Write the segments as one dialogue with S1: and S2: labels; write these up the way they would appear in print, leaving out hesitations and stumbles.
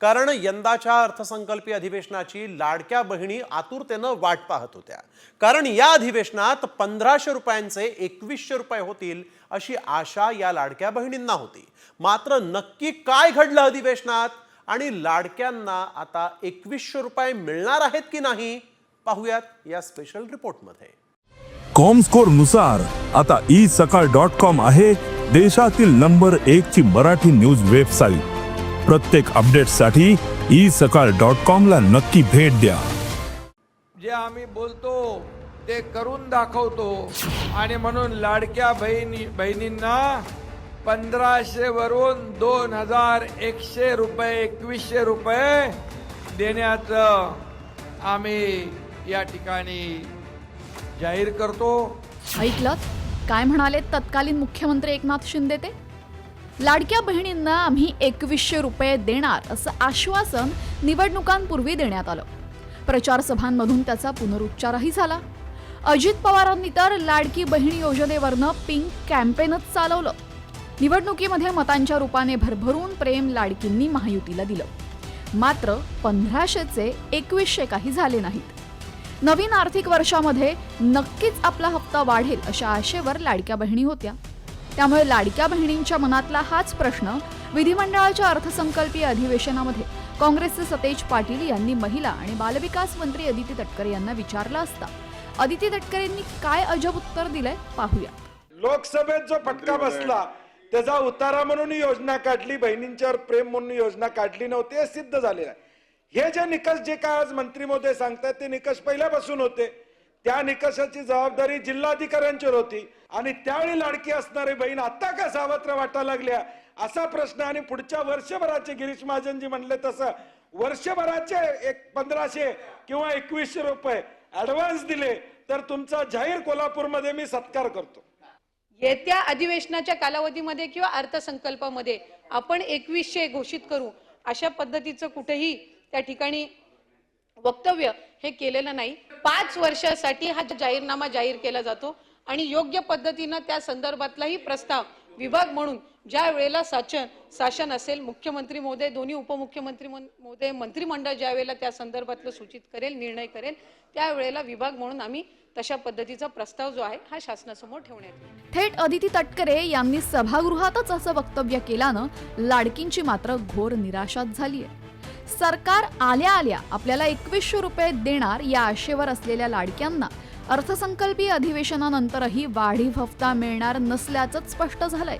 S1: कारण यंदाच्या अर्थसंकल्पीय अधिवेशनाची लाडक्या बहिणी आतुरतेनं वाट पाहत होत्या। कारण या अधिवेशनात 1500 रुपयांचे 2100 रुपये होतील अशी आशा या लाडक्या बहिणींना होती। मात्र नक्की काय घडलं अधिवेशनात आणि लाडक्यांना आता 2100 रुपये मिळणार आहेत की नाही, पाहूयात या स्पेशल रिपोर्टमध्ये।
S2: कॉमस्कोर नुसार आता isakal.com आहे देशातील नंबर 1 ची मराठी न्यूज वेबसाईट। प्रत्येक अपडेटसाठी isakal.com ला नक्की भेट द्या।
S3: जे आम्ही बोलतो ते करून दाखवतो आणि म्हणून लाडक्या बहिणींना 1500 वरून 2100 रुपये 2100 रुपये देण्याचं आम्ही या ठिकाणी जाहीर करतो।
S4: ऐकलं काय म्हणाले तत्कालीन मुख्यमंत्री एकनाथ शिंदे? ते लाडक्या बहिणींना आम्ही 2100 रुपये देणार असं आश्वासन निवडणुकांपूर्वी देण्यात आलं। प्रचार सभांमधून त्याचा पुनरुच्चारही झाला। अजित पवारांनी तर लाडकी बहीण योजनेवरनं पिंक कॅम्पेनच चालवलं। निवडणुकीमध्ये मतांच्या रूपाने भरभरून प्रेम लाडकींनी महायुतीला दिलं। मात्र 1500चे 2100 काही झाले नाहीत। नवीन आर्थिक वर्षामध्ये नक्कीच आपला हप्ता वाढेल अशा आशेवर लाडक्या बहिणी होत्या। त्यामुळे लाडक्या बहिणींच्या मनातला हाच प्रश्न विधिमंडळाच्या अर्थसंकल्पीय अधिवेशनामध्ये काँग्रेसचे सतेज पाटील यांनी महिला आणि बालविकास मंत्री अदिती तटकरे यांना विचारला असता अदिती तटकरेंनी काय अजब उत्तर दिलंय, पाहूया।
S5: लोकसभेत जो फटका बसला त्याचा उतारा म्हणून योजना काढली, बहिणींच्यावर प्रेम म्हणून योजना काढली नव्हती, हे सिद्ध झालेलं आहे। हे जे निकष जे काय आज मंत्री महोदय सांगतात ते निकष पहिल्यापासून होते। त्या निकषाची जबाबदारी जिल्हाधिकाऱ्यांच्यावर होती आणि त्यावेळी लाडकी असणारी बहीण आता का सावत्र वाटायला लागल्या असा प्रश्न। आणि पुढच्या वर्षभराचे गिरीश महाजनजी म्हणले तसं वर्षभराचे 1500 किंवा 2100 रुपये ऍडव्हान्स दिले तर तुमचा जाहीर कोल्हापूरमध्ये मी सत्कार करतो।
S6: येत्या अधिवेशनाच्या कालावधीमध्ये किंवा अर्थसंकल्पामध्ये आपण 2100 घोषित करू अशा पद्धतीचं कुठेही त्या ठिकाणी वक्तव्य हे केलेलं नाही। 5 वर्षासाठी हा जाहीरनामा जाहीर केला जातो आणि योग्य पद्धतीनं त्या संदर्भातलाही प्रस्ताव विभाग म्हणून ज्या वेळेला शासन असेल, मुख्यमंत्री महोदय, दोन्ही उपमुख्यमंत्री महोदय, मंत्रिमंडळ ज्या वेळेला त्या संदर्भातलं सूचित करेल, निर्णय करेल, त्यावेळेला विभाग म्हणून आम्ही तशा पद्धतीचा प्रस्ताव जो आहे हा शासनासमोर ठेवण्यात येईल।
S4: थेट अदिती तटकरे यांनी सभागृहातच असं वक्तव्य केल्यानं लाडकींची मात्र घोर निराशाच झालीय। सरकार आल्या आल्या आपल्याला 2100 रुपये देणार या आशेवर असलेल्या लाडक्यांना अर्थसंकल्पीय अधिवेशनानंतरही वाढीव हप्ता मिळणार नसल्याचं स्पष्ट झालंय।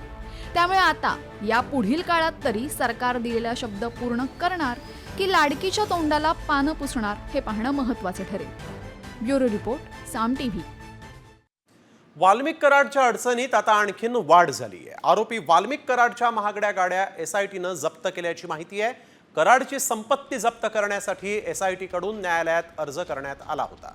S4: त्यामुळे आता या पुढील काळात तरी सरकार दिलेला शब्द पूर्ण करणार की लाडकीच्या तोंडाला पानं पुसणार हे पाहणं महत्त्वाचं ठरेल। ब्युरो रिपोर्ट, साम टीव्ही।
S1: वाल्मिक कराडच्या अडचणीत आता आणखीन वाढ झाली आहे। आरोपी वाल्मिक कराडच्या महागड्या गाड्या SITनं जप्त केल्याची माहिती आहे। कराडची संपत्ती जप्त करण्यासाठी SIT कडून न्यायालयात अर्ज करण्यात आला होता।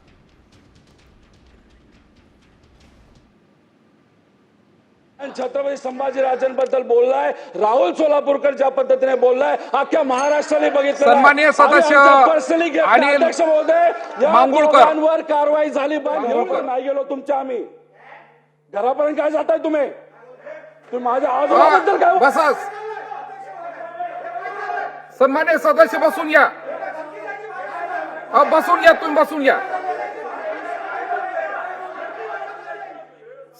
S5: छत्रपती संभाजीराजांबद्दल बोललाय, राहुल सोलापूरकर ज्या पद्धतीने बोललाय अख्ख्या महाराष्ट्राने बघितलं।
S3: सन्माननीय सदस्य
S5: अध्यक्ष महोदय, मांगुळकर कारवाई झाली पाहिजे। नाही गेलो तुमच्या, आम्ही घरापर्यंत काय जाताय तुम्ही माझ्या आवाजाबद्दल काय?
S3: बसा सन्माननीय सदस्य, बसून या, बसून या, तुम्ही बसून या।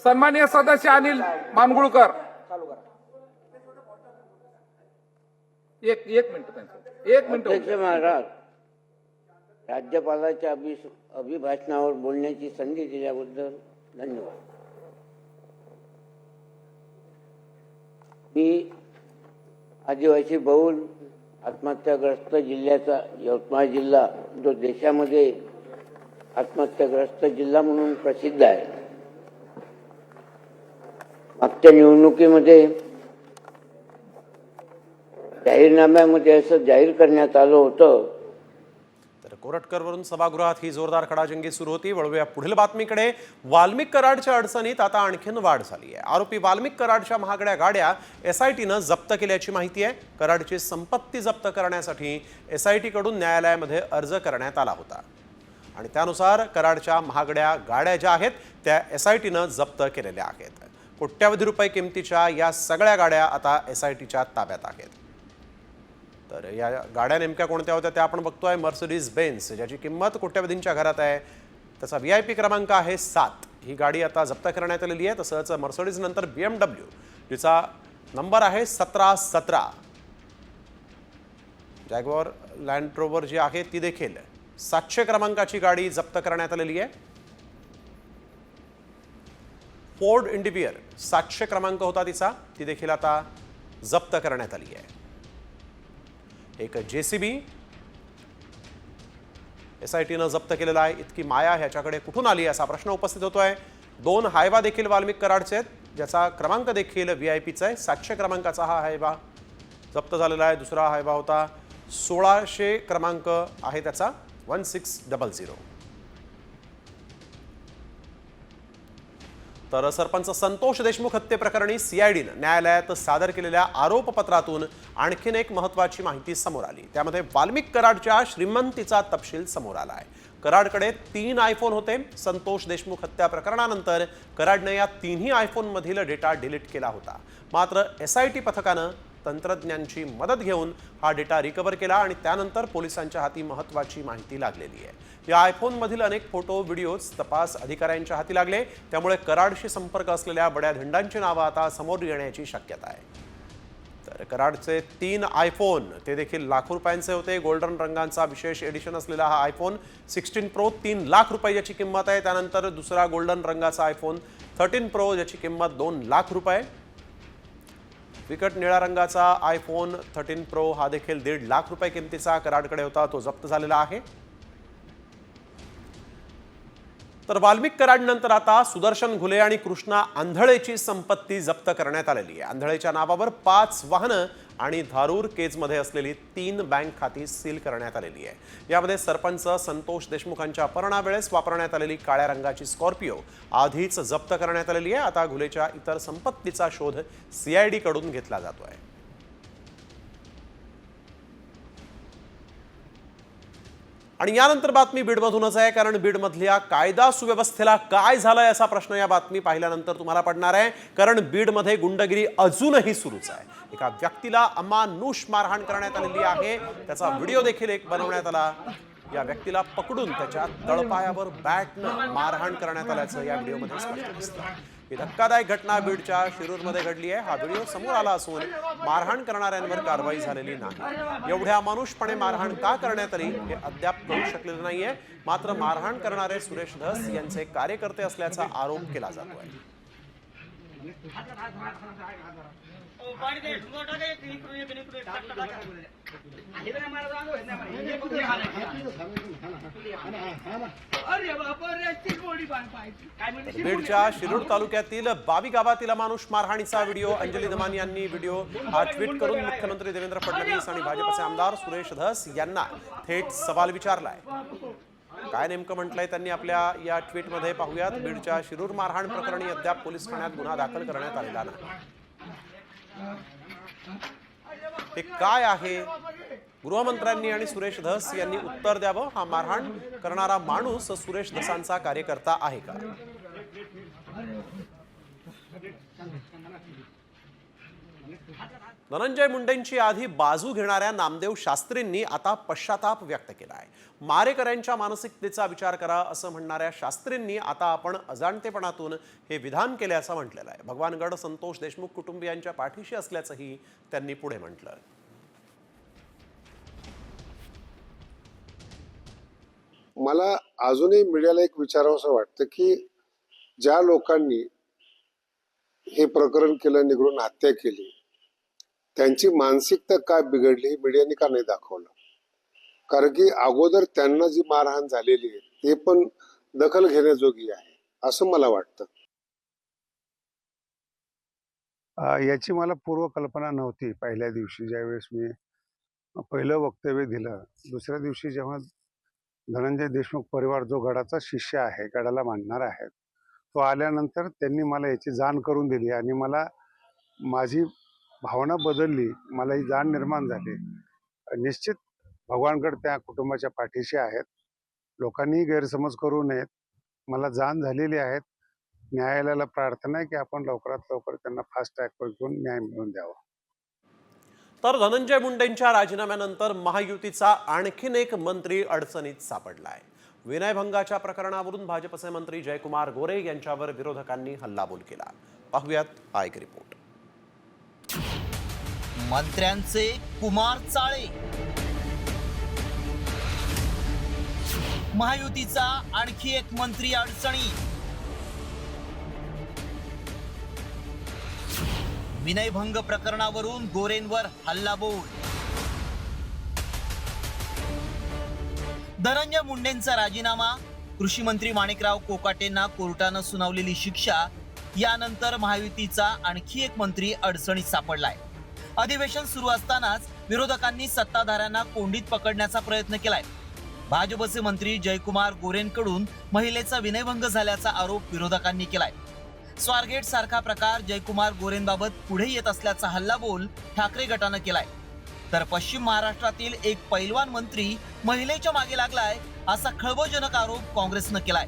S3: सन्माननीय सदस्य अनिल मानगुळकर, एक मिनिट।
S7: अध्यक्ष महाराज, राज्यपालाच्या अभिभाषणावर बोलण्याची संधी दिल्याबद्दल धन्यवाद। मी आदिवासी बहुल आत्महत्याग्रस्त जिल्ह्याचा यवतमाळ जिल्हा, जो देशामध्ये आत्महत्याग्रस्त जिल्हा म्हणून प्रसिद्ध आहे, मागच्या निवडणुकीमध्ये जाहीरनाम्यामध्ये असं जाहीर करण्यात आलं होतं।
S1: तर कोरटकरवरून सभागृहात ही जोरदार खडाजंगी सुरू होती। वळूया पुढील बातमीकडे। वाल्मिक कराडच्या अडचणीत आता आणखीन वाढ झाली आहे। आरोपी वाल्मिक कराडच्या महागड्या गाड्या SITनं जप्त केल्याची माहिती आहे। कराडची संपत्ती जप्त करण्यासाठी SIT कडून न्यायालयामध्ये अर्ज करण्यात आला होता आणि त्यानुसार कराडच्या महागड्या गाड्या ज्या आहेत त्या SITनं जप्त केलेल्या आहेत। कोट्यावधी रुपये किमतीच्या या सगळ्या गाड्या आता SITच्या ताब्यात आहेत। तर या गाड्या नेमक्या कोणत्या होत्या त्या आपण बघतोय. मर्सिडीज बेन्झ ज्याची किंमत कोट्यवधींच्या घरात आहे, त्याचा VIP क्रमांक आहे 7. ही गाडी आता जप्त करण्यात आलेली आहे. तसंच मर्सिडीज नंतर BMW जिचा नंबर आहे 1717. जॅग्वार लँड रोव्हर जी आहे ती देखील 700 क्रमांकाची गाडी जप्त करण्यात आलेली आहे. फोर्ड इंडिवियर 700 क्रमांक होता तिचा, ती देखील आता जप्त करण्यात आली आहे. एक JCB SITनं जप्त केलेला आहे. इतकी माया ह्याच्याकडे कुठून आली असा प्रश्न उपस्थित होतोय. 2 हायवा देखील वाल्मिक कराडचे आहेत, ज्याचा क्रमांक देखील VIPचा आहे. 700 क्रमांकाचा हा हायवा जप्त झालेला आहे. दुसरा हायवा होता 1600 क्रमांक आहे त्याचा, 1600. तर सरपंच संतोष देशमुख हत्येप्रकरणी CIDनं न्यायालयात सादर केलेल्या आरोपपत्रातून आणखीन एक महत्त्वाची माहिती समोर आली. त्यामध्ये वाल्मिक कराडच्या श्रीमंतीचा तपशील समोर आला आहे. कराडकडे 3 आयफोन होते. संतोष देशमुख हत्या प्रकरणानंतर कराडने या 3ही आयफोनमधील डेटा डिलीट केला होता. मात्र SIT पथकानं तंत्रज्ञांची मदत घेऊन हा डेटा रिकव्हर केला आणि त्यानंतर पोलिसांच्या हाती महत्त्वाची माहिती लागलेली आहे. या आयफोनमधील अनेक फोटो व्हिडिओज तपास अधिकाऱ्यांच्या हाती लागले. त्यामुळे कराडशी संपर्क असलेल्या बड्या धंडांची नावं आता समोर येण्याची शक्यता आहे. तर कराडचे 3 आयफोन ते देखील लाखो रुपयांचे होते. गोल्डन रंगांचा विशेष एडिशन असलेला हा आयफोन 16 प्रो 3 लाख रुपये याची किंमत आहे. त्यानंतर दुसरा गोल्डन रंगाचा आयफोन 13 प्रो ज्याची किंमत 2 लाख रुपये. फिकट निळ्या रंगाचा आयफोन 13 प्रो हा देखील 1.5 लाख रुपये किमतीचा कराडकडे होता, तो जप्त झालेला आहे. तर वाल्मिक कराडनंतर आता सुदर्शन घुले आणि कृष्णा आंधळेची संपत्ती जप्त करण्यात आलेली आहे. आंधळेच्या नावावर 5 वाहनं आणि धारूर केजमध्ये असलेली 3 बँक खाती सील करण्यात आलेली आहे. यामध्ये सरपंच संतोष देशमुखांच्या अपहरणावेळेस वापरण्यात आलेली काळ्या रंगाची स्कॉर्पिओ आधीच जप्त करण्यात आलेली आहे. आता घुलेच्या इतर संपत्तीचा शोध CID कडून घेतला जातोय. आणि यानंतर बातमी बीडमधूनच आहे, कारण बीडमधल्या कायदा सुव्यवस्थेला काय झालंय असा प्रश्न या बातमी पाहिल्यानंतर तुम्हाला पडणार आहे. कारण बीडमध्ये गुंडगिरी अजूनही सुरूच आहे. एका व्यक्तीला अमानुष मारहाण करण्यात आलेली आहे. त्याचा व्हिडिओ देखील एक बनवण्यात आला. या व्यक्तीला पकडून त्याच्या तळपायावर बॅटनं मारहाण करण्यात आल्याचं या व्हिडिओमध्ये स्पष्ट दिसतं. ही धक्कादायक घटना बीडच्या शिरूरमध्ये घडली आहे. हा व्हिडिओ समोर आला असून मारहाण करणाऱ्यांवर कारवाई झालेली नाही. एवढ्या अमानुषपणे मारहाण का करण्यात आली हे अद्याप कळू शकलेलं नाहीये. मात्र मारहाण करणारे सुरेश धस यांचे कार्यकर्ते असल्याचा आरोप केला जातोय. बीडच्या शिरूर तालुक्यातील बावी गावातील अमानुष मारहाणीचा व्हिडिओ अंजली धमानी यांनी हा ट्विट करून मुख्यमंत्री देवेंद्र फडणवीस आणि भाजपचे आमदार सुरेश धस यांना थेट सवाल विचारलाय. काय नेमकं म्हटलंय त्यांनी आपल्या या ट्विटमध्ये पाहूयात. बीडच्या शिरूर मारहाण प्रकरणी अद्याप पोलीस ठाण्यात गुन्हा दाखल करण्यात आलेला नाही. ते काय आहे गृहमंत्र्यांनी आणि सुरेश धस यांनी उत्तर द्यावं. हा मारहाण करणारा माणूस सुरेश धसांचा कार्यकर्ता आहे का? धनंजय मुंडेंची आधी बाजू घेणाऱ्या नामदेव शास्त्रींनी आता पश्चाताप व्यक्त केला आहे. मारेकऱ्यांच्या मानसिकतेचा विचार करा असं म्हणणाऱ्या शास्त्रींनी आता आपण अजाणतेपणातून हे विधान केल्याचं म्हटलेलं आहे. भगवानगड संतोष देशमुख कुटुंबियांच्या पाठीशी असल्याचंही त्यांनी पुढे म्हटलं.
S8: मला अजूनही मीडियाला एक विचारावंसं वाटतं की ज्या लोकांनी हे प्रकरण केलं, निघून हत्या केली, त्यांची मानसिकता काय बिघडली हे मीडियाने का नाही दाखवलं? कारण की अगोदर त्यांना जी मारहाण झालेली आहे ते पण दखल घेण्याजोगी आहे असं मला वाटतं.
S9: याची मला पूर्वकल्पना नव्हती. पहिल्या दिवशी ज्यावेळेस मी पहिलं वक्तव्य दिलं, दुसऱ्या दिवशी जेव्हा धनंजय देशमुख परिवार जो गडाचा शिष्य आहे, गडाला मानणार आहे, तो आल्यानंतर त्यांनी मला याची जाण करून दिली आणि मला माझी भावना बदलली, मला ही जाण निर्माण झाली. निश्चित भगवानगड त्या कुटुंबाच्या पाठीशी आहेत. लोकांनी गैरसमज करू नयेत. मला जाण झालेली आहे. न्यायालयाला प्रार्थना आहे की आपण लवकरात लवकर त्यांना फास्ट ट्रॅकवर घेऊन न्याय मिळवून द्यावा.
S1: तर धनंजय मुंडेंच्या राजीनाम्यानंतर महायुतीचा आणखीन एक मंत्री अडचणीत सापडलाय. विनयभंगाच्या प्रकरणावरून भाजपचे मंत्री जयकुमार गोरे यांच्यावर विरोधकांनी हल्लाबोल केला. पाहुयात हा एक रिपोर्ट.
S10: मंत्र्यांचे कुमार चाळे, महायुतीचा आणखी एक मंत्री अडचणीत. विनयभंग प्रकरणावरून गोरेंवर हल्लाबोल. धनंजय मुंडेंचा राजीनामा, कृषी मंत्री माणिकराव कोकाटेंना कोर्टानं सुनावलेली शिक्षा, यानंतर महायुतीचा आणखी एक मंत्री अडचणीत सापडलाय. अधिवेशन सुरू असतानाच विरोधकांनी सत्ताधाऱ्यांना कोंडीत पकडण्याचा प्रयत्न केलाय. भाजपचे मंत्री जयकुमार गोरेंकडून महिलेचा विनयभंग झाल्याचा आरोप विरोधकांनी केलाय. स्वारगेट सारखा प्रकार जयकुमार गोरेंबाबत पुढे येत असल्याचा हल्लाबोल ठाकरे गटानं केलाय. तर पश्चिम महाराष्ट्रातील एक पैलवान मंत्री महिलेच्या मागे लागलाय असा खळबळजनक आरोप काँग्रेसनं केलाय.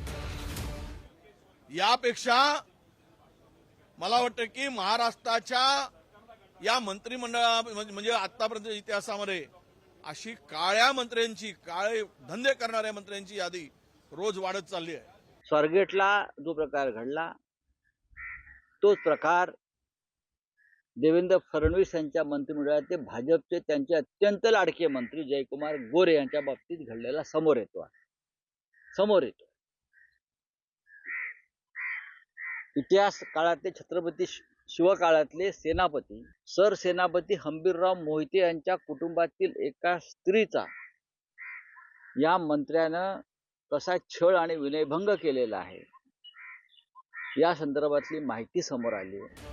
S11: यापेक्षा मला वाटतं की महाराष्ट्राच्या या मंत्रिमंडळा म्हणजे आतापर्यंत इतिहासामध्ये अशी काळ्या मंत्र्यांची, काळे धंदे करणाऱ्या मंत्र्यांची यादी रोज वाढत चालली आहे.
S7: स्वारगेटला जो प्रकार घडला तोच प्रकार देवेंद्र फडणवीस यांच्या मंत्रिमंडळाचे भाजपचे त्यांचे अत्यंत लाडके मंत्री जयकुमार गोरे यांच्या बाबतीत घडलेला समोर येतो. इतिहास काळातले छत्रपती शिवकाळातले सेनापती सरसेनापती हंबीरराव मोहिते यांच्या कुटुंबातील एका स्त्रीचा या मंत्र्यानं कसा छळ आणि विनयभंग केलेला आहे या संदर्भातली माहिती समोर आली आहे.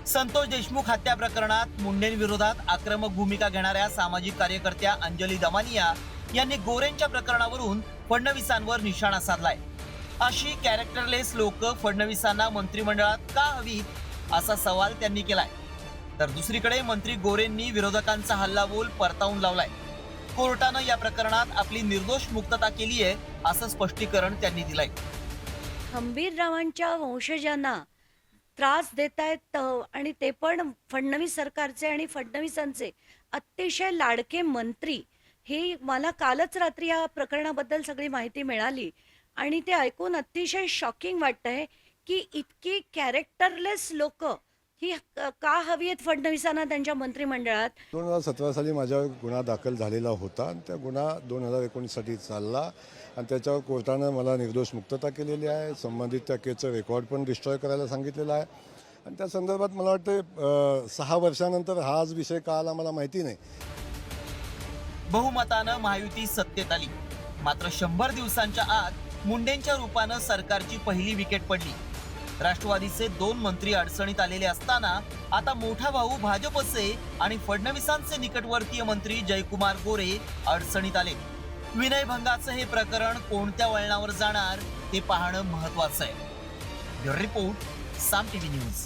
S10: संतोष देशमुख हत्या प्रकरणात मुंडेंविरोधात आक्रमक भूमिका घेणाऱ्या सामाजिक कार्यकर्त्या अंजली दमानिया यांनी गोरेंच्या प्रकरणावरून फडणवीसांवर निशाणा साधलाय. अशी कॅरेक्टरलेस लोक फडणवीसांना मंत्रिमंडळात का हवीत असा सवाल त्यांनी केलाय. तर दुसरीकडे मंत्री गोरेंनी विरोधकांचा हल्लाबोल परतावून लावलाय. कोर्टानं या प्रकरणात आपली निर्दोष मुक्तता केली आहे असं स्पष्टीकरण त्यांनी दिलंय.
S12: हंबीररावांच्या वंशजांना त्रास देत आहेत आणि ते पण फडणवीस सरकारचे आणि फडणवीसांचे अतिशय लाडके मंत्री. हे मला कालच रात्री या प्रकरणाबद्दल सगळी माहिती मिळाली आणि ते ऐकून अतिशय शॉकिंग वाटतंय की इतकी कॅरेक्टरलेस लोक ही का हवी आहेत फडणवीसांना त्यांच्या मंत्रिमंडळात.
S13: 2017 साली माझ्यावर गुन्हा दाखल झालेला होता आणि त्या गुन्हा 2019 साठी चालला आणि त्याच्यावर कोर्टानं मला निर्दोष मुक्तता केलेली आहे. संबंधित त्या केसचं रेकॉर्ड पण डिस्ट्रॉय करायला सांगितलेलं आहे आणि त्या संदर्भात मला वाटतं 6 वर्षानंतर हाच विषय का आला मला माहिती नाही.
S10: बहुमतानं महायुती सत्तेत आली, मात्र 100 दिवसांच्या आत मुंडेंच्या रूपानं सरकारची पहिली विकेट पडली. राष्ट्रवादीचे 2 मंत्री अडचणीत आलेले असताना आता मोठा भाऊ भाजपचे आणि फडणवीसांचे निकटवर्तीय मंत्री जयकुमार गोरे अडचणीत आले. विनयभंगाचं हे प्रकरण कोणत्या वळणावर जाणार ते पाहणं महत्वाचं आहे. ब्युरो रिपोर्ट, साम टीव्ही न्यूज.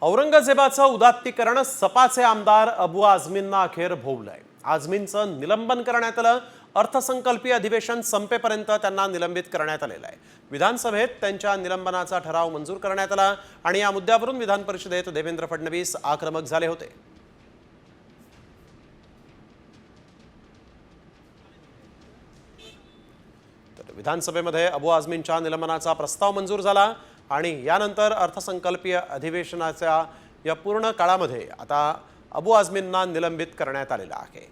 S1: औरंगजेबाचं उदात्तीकरण सपाचे आमदार अबू आझमींना अखेर भोवलंय. आझमींचं निलंबन करण्यात आलं. अर्थसंकल्पीय अधिवेशन संपेपर्यंत त्यांना निलंबित करण्यात आलेलं आहे. विधानसभेत त्यांच्या निलंबनाचा ठराव मंजूर करण्यात आला आणि या मुद्द्यावरून विधान परिषदेत देवेंद्र फडणवीस आक्रमक झाले होते. तर विधानसभेमध्ये अबू आझमींच्या निलंबनाचा प्रस्ताव मंजूर झाला आणि यानंतर अर्थसंकल्पीय अधिवेशनाच्या या पूर्ण काळामध्ये आता अबू आझमींना निलंबित करण्यात आलेलं आहे.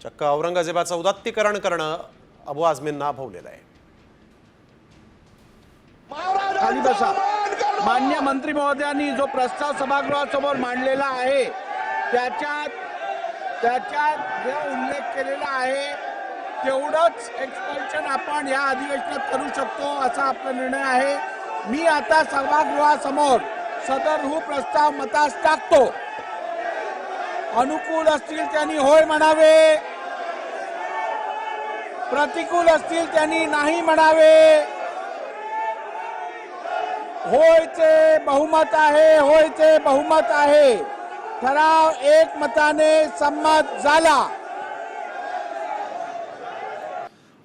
S1: चक्क औरंगजेबाचं उदात्तीकरण करणं अबू आझमींना भोवलेलं आहे.
S5: खाली बसा. मान्य मंत्री महोदयांनी जो प्रस्ताव सभागृहासमोर मांडलेला आहे त्याच्यात जे उल्लेख केलेला आहे तेवढंच एक्सपल्शन आपण या अधिवेशनात करू शकतो असा आपला निर्णय आहे. मी आता सभागृहासमोर सदर प्रस्ताव मतास टाकतो. अनुकूल असतील त्यांनी होय म्हणावे, प्रतिकूल असतील त्यांनी नाही म्हणावे. होयचे बहुमत आहे, होयचे बहुमत आहे. ठराव एकमताने संमत झाला.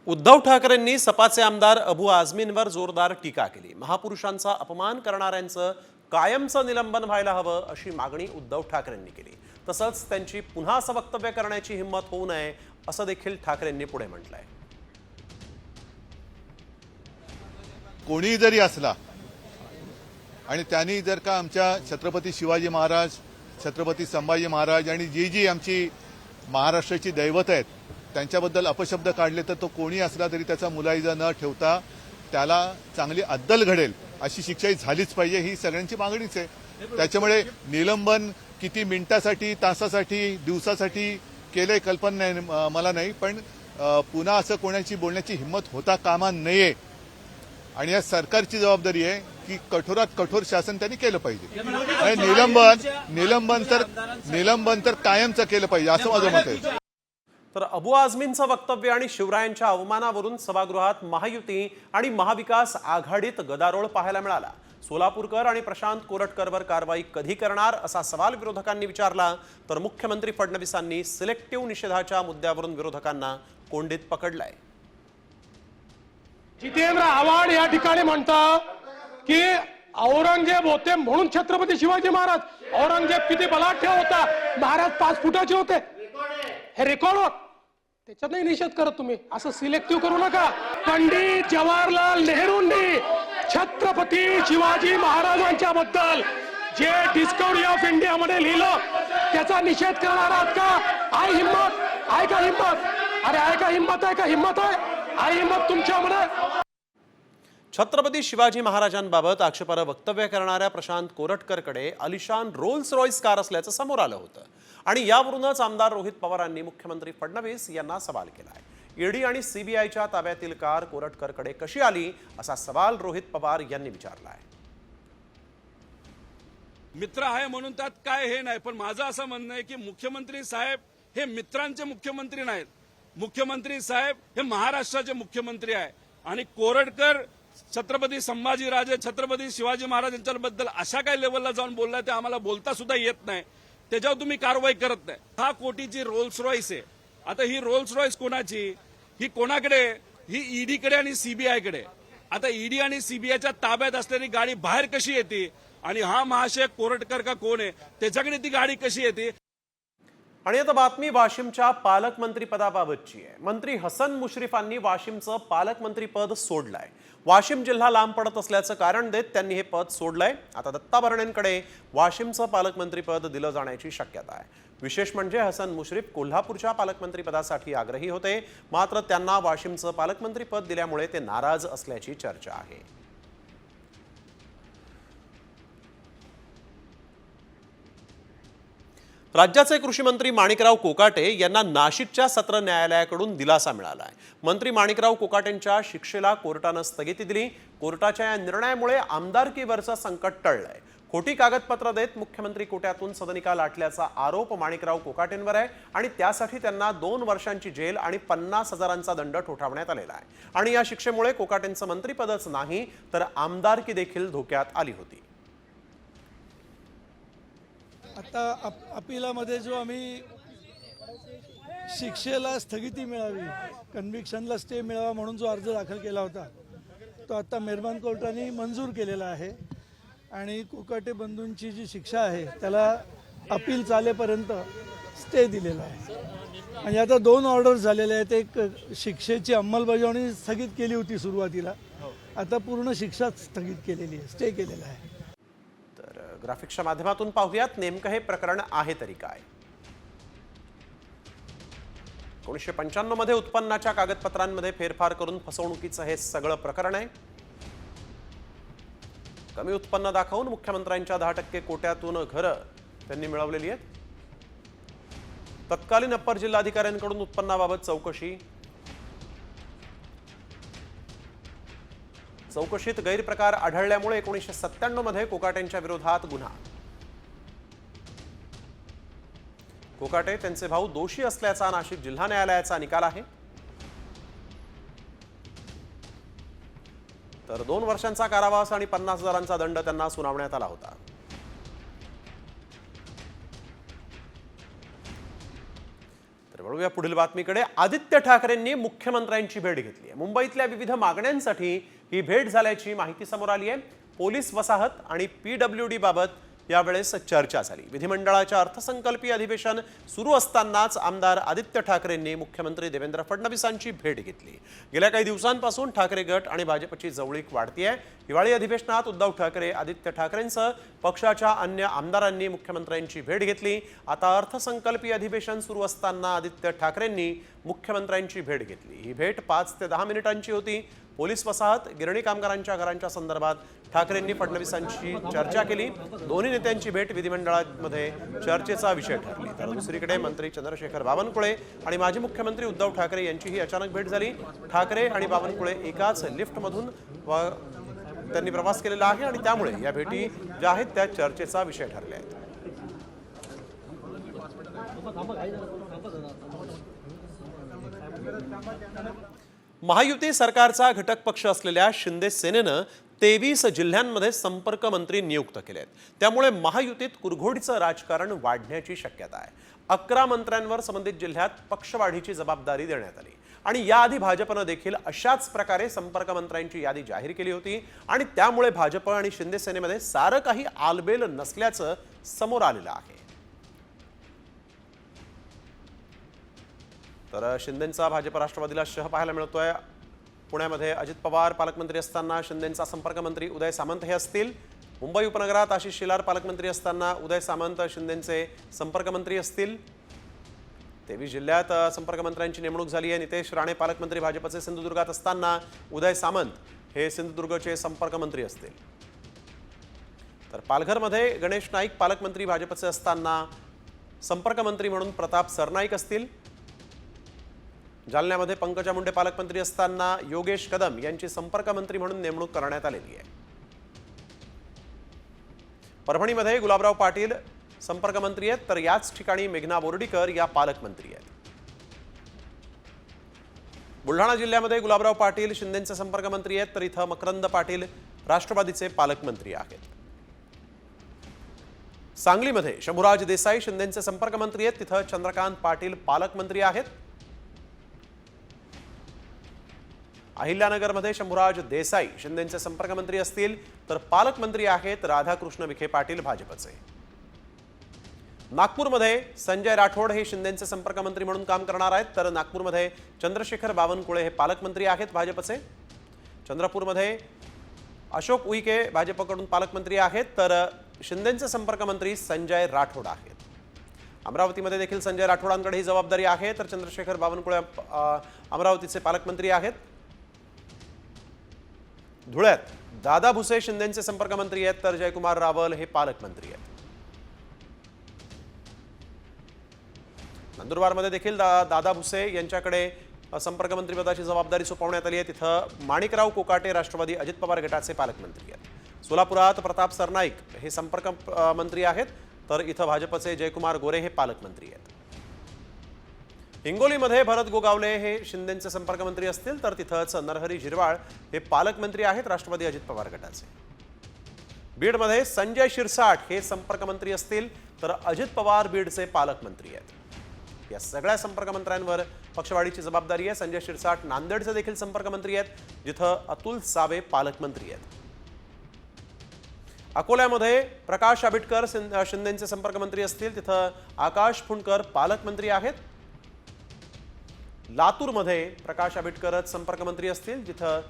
S1: उद्धव ठाकरेंनी सपाचे आमदार अबू आझमींवर जोरदार टीका केली. महापुरुषांचा अपमान करणाऱ्यांचं कायमचं निलंबन व्हायला हवं अशी मागणी उद्धव ठाकरेंनी केली. तसंच त्यांची पुन्हा असं वक्तव्य करण्याची हिंमत होऊ नये असं देखील ठाकरेंनी पुढे म्हटलंय.
S14: कोणीही जरी असला आणि त्यांनी जर का आमच्या छत्रपती शिवाजी महाराज, छत्रपती संभाजी महाराज आणि जी आमची महाराष्ट्राची दैवत आहेत त्यांच्याबद्दल अपशब्द काढले तर तो कोणी असला तरी त्याचा मुलाहिजा न ठेवता त्याला चांगली अद्दल घडेल अशी शिक्षा झालीच पाहिजे, ही सगळ्यांची मागणीच आहे. त्याच्यामुळे निलंबन किती मिनिटासाठी, तासासाठी, दिवसासाठी केलंय कल्पना नाही मला नाही, पण पुन्हा असं कोणाची बोलण्याची हिंमत होता कामा नये आणि या सरकारची जबाबदारी आहे की कठोरात कठोर शासन त्यांनी केलं पाहिजे. आणि निलंबन तर कायमचं केलं पाहिजे असं माझं मत आहे.
S1: तर अबू आझमींचं वक्तव्य आणि शिवरायांच्या अवमानावरून सभागृहात महायुती आणि महाविकास आघाडीत गदारोळ पाहायला मिळाला. सोलापूरकर आणि प्रशांत कोरटकरवर कारवाई कधी करणार असा सवाल विरोधकांनी विचारला, तर मुख्यमंत्री फडणवीसांनी सिलेक्टिव्ह निषेधाच्या मुद्द्यावरून विरोधकांना कोंडीत पकडलाय.
S15: जितेंद्र आव्हाड या ठिकाणी म्हणतात की औरंगजेब होते म्हणून छत्रपती शिवाजी महाराज, औरंगजेब किती बलाढ्य होता, महाराज 5 फुटाचे होते, हे रेकॉर्ड त्याच्यातही निषेध करत तुम्ही असं सिलेक्टिव्ह करू नका. पंडित जवाहरलाल नेहरूंनी छत्रपती शिवाजी महाराजांच्या बद्दल जे डिस्कवरी ऑफ इंडिया मध्ये लिहिलं त्याचा निषेध करणार आहात का? आहे हिम्मत? आहे का हिम्मत? अरे आहे का हिम्मत? आहे का हिम्मत? आहे हिम्मत तुमच्यामध्ये?
S1: छत्रपती शिवाजी महाराजांबाबत आक्षेपार्ह वक्तव्य करणाऱ्या प्रशांत कोरटकरकडे अलिशान रोल्स रॉयस कार असल्याचं समोर आलं होतं आणि यावरूनच आमदार रोहित पवारांनी मुख्यमंत्री फडणवीस यांना सवाल केलाय. ईडी आणि सीबीआयच्या ताब्यातील कार कोरटकरकडे कशी आली असा सवाल रोहित पवार यांनी विचारलाय.
S16: मित्र आहे म्हणून त्यात काय हे नाही, पण माझं असं म्हणणं आहे की मुख्यमंत्री साहेब हे मित्रांचे मुख्यमंत्री नाहीत. मुख्यमंत्री साहेब हे महाराष्ट्राचे मुख्यमंत्री आहे आणि कोरटकर छत्रपती संभाजीराजे, छत्रपती शिवाजी महाराज यांच्याबद्दल अशा काही लेवलला जाऊन बोललाय ते आम्हाला बोलता सुद्धा येत नाही. त्याच्यावर तुम्ही कारवाई करत नाही. 6 कोटीची रोल्स रॉयस आहे. आता ही रोल्स रॉयस कोणाची? ही कोणाकडे? ही ईडीकडे आणि सीबीआयकडे. आता ईडी आणि सीबीआयच्या ताब्यात असलेली गाडी बाहेर कशी येते आणि हा महाशय कोरटकर का कोण आहे त्याच्याकडे ती गाडी कशी येते?
S1: आणि आता बातमी वाशिमच्या पालकमंत्री पदाबाबतची आहे. मंत्री हसन मुश्रीफांनी वाशिमचं पालकमंत्री पद सोडलंय. वाशिम जिल्हा लांब पडत असल्याचं कारण देत त्यांनी हे पद सोडलंय. आता दत्ता भरणेंकडे वाशिमचं पालकमंत्री पद दिलं जाण्याची शक्यता आहे. विशेष म्हणजे हसन मुश्रीफ कोल्हापूरच्या पालकमंत्री पदासाठी आग्रही होते, मात्र त्यांना वाशिमचं पालकमंत्री पद दिल्यामुळे ते नाराज असल्याची चर्चा आहे. राज्याचे कृषी मंत्री माणिकराव कोकाटे यांना नाशिकच्या सत्र न्यायालयाकडून दिलासा मिळाला आहे. मंत्री माणिकराव कोकाटेंच्या शिक्षेला कोर्टानं स्थगिती दिली. कोर्टाच्या या निर्णयामुळे आमदारकीवरचं संकट टळलंय. खोटी कागदपत्र देत मुख्यमंत्री कोट्यातून सदनिका लाटल्याचा आरोप माणिकराव कोकाटेंवर आहे आणि त्यासाठी त्यांना 2 वर्षांची जेल आणि 50,000चा दंड ठोठावण्यात आलेला आहे. आणि या शिक्षेमुळे कोकाटेंचं मंत्रिपदच नाही तर आमदारकी देखील धोक्यात आली होती.
S17: आता अपिलामध्ये जो आम्ही शिक्षेला स्थगिती मिळावी, कन्व्हिक्शनला स्टे मिळावा म्हणून जो अर्ज दाखल केला होता तो आता मेहरबान कोर्टाने मंजूर केलेला आहे आणि कोकाटे बंधूंची जी शिक्षा आहे त्याला अपील चालेपर्यंत स्टे दिलेला आहे. आणि आता 2 ऑर्डर्स झालेले आहेत. एक शिक्षेची अंमलबजावणी स्थगित केली होती सुरुवातीला, आता पूर्ण शिक्षा स्थगित केलेली आहे, स्टे केलेला आहे.
S1: ग्राफिक्सच्या माध्यमातून पाहूयात नेमकं हे प्रकरण आहे तरी काय. 1995 मध्ये उत्पन्नाच्या कागदपत्रांमध्ये फेरफार करून फसवणुकीचं हे सगळं प्रकरण आहे. कमी उत्पन्न दाखवून मुख्यमंत्र्यांच्या 10% कोट्यातून घरं त्यांनी मिळवलेली आहेत. तत्कालीन अप्पर जिल्हाधिकाऱ्यांकडून उत्पन्नाबाबत चौकशीत गैरप्रकार आढळल्यामुळे 1997 मध्ये कोकाटेंच्या विरोधात गुन्हा. कोकाटे त्यांचे भाऊ दोषी असल्याचा नाशिक जिल्हा न्यायालयाचा निकाल आहे. तर 2 वर्षांचा कारावास आणि 50,000चा दंड त्यांना सुनावण्यात आला होता. तर वळूया पुढील बातमीकडे. आदित्य ठाकरेंनी मुख्यमंत्र्यांची भेट घेतली आहे. मुंबईतल्या विविध मागण्यांसाठी ही भेट झाल्याची माहिती समोर आली आहे. पोलीस वसाहत आणि PWD बाबत यावेळेस चर्चा झाली. विधिमंडळाच्या अर्थसंकल्पीय अधिवेशन सुरू असतानाच आमदार आदित्य ठाकरेंनी मुख्यमंत्री देवेंद्र फडणवीसांची भेट घेतली. गेल्या काही दिवसांपासून ठाकरे गट आणि भाजपची जवळीक वाढतीये. हिवाळी अधिवेशनात उद्धव ठाकरे, आदित्य ठाकरेंसह पक्षाच्या अन्य आमदारांनी मुख्यमंत्र्यांची भेट घेतली. आता अर्थसंकल्पीय अधिवेशन सुरू असताना आदित्य ठाकरेंनी मुख्यमंत्र्यांची भेट घेतली. ही भेट 5 ते 10 मिनिटांची होती. पोलीस वसाहत, गिरणी कामगारांच्या घरांच्या संदर्भात ठाकरेंनी फडणवीसांची चर्चा केली. दोन्ही नेत्यांची भेट विधिमंडळामध्ये चर्चेचा विषय ठरली. तर दुसरीकडे मंत्री चंद्रशेखर बावनकुळे आणि माजी मुख्यमंत्री उद्धव ठाकरे यांचीही अचानक भेट झाली. ठाकरे आणि बावनकुळे एकाच लिफ्टमधून त्यांनी प्रवास केलेला आहे आणि त्यामुळे या भेटी ज्या आहेत त्या चर्चेचा विषय ठरल्या आहेत. महायुती सरकारचा घटक पक्ष असलेल्या शिंदे सेनेनं 23 जिल्ह्यांमध्ये संपर्क मंत्री नियुक्त केले आहेत. त्यामुळे महायुतीत कुरघोडीचं राजकारण वाढण्याची शक्यता आहे. 11 मंत्र्यांवर संबंधित जिल्ह्यात पक्षवाढीची जबाबदारी देण्यात आली आणि याआधी भाजपनं देखील अशाच प्रकारे संपर्क मंत्र्यांची यादी जाहीर केली होती आणि त्यामुळे भाजप आणि शिंदे सेनेमध्ये सारं काही आलबेल नसल्याचं समोर आलेलं आहे. तर शिंदेंचा भाजप राष्ट्रवादीला शह पाहायला मिळतोय. पुण्यामध्ये अजित पवार पालकमंत्री असताना शिंदेंचा संपर्क मंत्री उदय सामंत हे असतील. मुंबई उपनगरात आशिष शेलार पालकमंत्री असताना उदय सामंत शिंदेंचे संपर्क मंत्री असतील. 23 जिल्ह्यात संपर्क मंत्र्यांची नेमणूक झाली आहे. नितेश राणे पालकमंत्री भाजपचे सिंधुदुर्गात असताना उदय सामंत हे सिंधुदुर्गचे संपर्क मंत्री असतील. तर पालघरमध्ये गणेश नाईक पालकमंत्री भाजपचे असताना संपर्क मंत्री म्हणून प्रताप सरनाईक असतील. जालन्यामध्ये पंकजा मुंडे पालकमंत्री असताना योगेश कदम यांची संपर्क मंत्री म्हणून नेमणूक करण्यात आलेली आहे. परभणीमध्ये गुलाबराव पाटील संपर्क मंत्री आहेत, तर याच ठिकाणी मेघना बोर्डीकर या पालकमंत्री आहेत. बुलढाणा जिल्ह्यामध्ये गुलाबराव पाटील शिंदेंचे संपर्क मंत्री आहेत, तर इथं मकरंद पाटील राष्ट्रवादीचे पालकमंत्री आहेत. सांगलीमध्ये शंभूराज देसाई शिंदेंचे संपर्क मंत्री आहेत, तिथं चंद्रकांत पाटील पालकमंत्री आहेत. अहिल्यानगरमध्ये शंभूराज देसाई शिंदेंचे संपर्क मंत्री असतील, तर पालकमंत्री आहेत राधाकृष्ण विखे पाटील भाजपचे. नागपूरमध्ये संजय राठोड हे शिंदेंचे संपर्क मंत्री म्हणून काम करणार आहेत, तर नागपूरमध्ये चंद्रशेखर बावनकुळे हे पालकमंत्री आहेत भाजपचे. चंद्रपूरमध्ये अशोक उईके भाजपकडून पालकमंत्री आहेत, तर शिंदेंचे संपर्क मंत्री संजय राठोड आहेत. अमरावतीमध्ये देखील संजय राठोडांकडे ही जबाबदारी आहे, तर चंद्रशेखर बावनकुळे अमरावतीचे पालकमंत्री आहेत. धुळ्यात दादा भुसे शिंदेंचे संपर्क मंत्री आहेत, तर जयकुमार रावल हे पालकमंत्री आहेत. नंदुरबारमध्ये देखील दादा भुसे यांच्याकडे संपर्क मंत्रीपदाची जबाबदारी सोपवण्यात आली आहे. तिथं माणिकराव कोकाटे राष्ट्रवादी अजित पवार गटाचे पालकमंत्री आहेत. सोलापुरात प्रताप सरनाईक हे संपर्क मंत्री आहेत, तर इथं भाजपचे जयकुमार गोरे हे पालकमंत्री आहेत. हिंगोलीमध्ये भरत गोगावले हे शिंदेंचे संपर्क मंत्री असतील, तर तिथंच नरहरी झिरवाळ हे पालकमंत्री आहेत राष्ट्रवादी अजित पवार गटाचे. बीडमध्ये संजय शिरसाट हे संपर्क मंत्री असतील, तर अजित पवार बीडचे पालकमंत्री आहेत. या सगळ्या संपर्क मंत्र्यांवर पक्षवाढीची जबाबदारी आहे. संजय शिरसाट नांदेडचे देखील संपर्क मंत्री आहेत, जिथं अतुल सावे पालकमंत्री आहेत. अकोल्यामध्ये प्रकाश आबिटकर शिंदेंचे संपर्क मंत्री असतील, तिथं आकाश फुंडकर पालकमंत्री आहेत. लातूरमध्ये प्रकाश आबिटकरच संपर्क मंत्री असतील, जिथं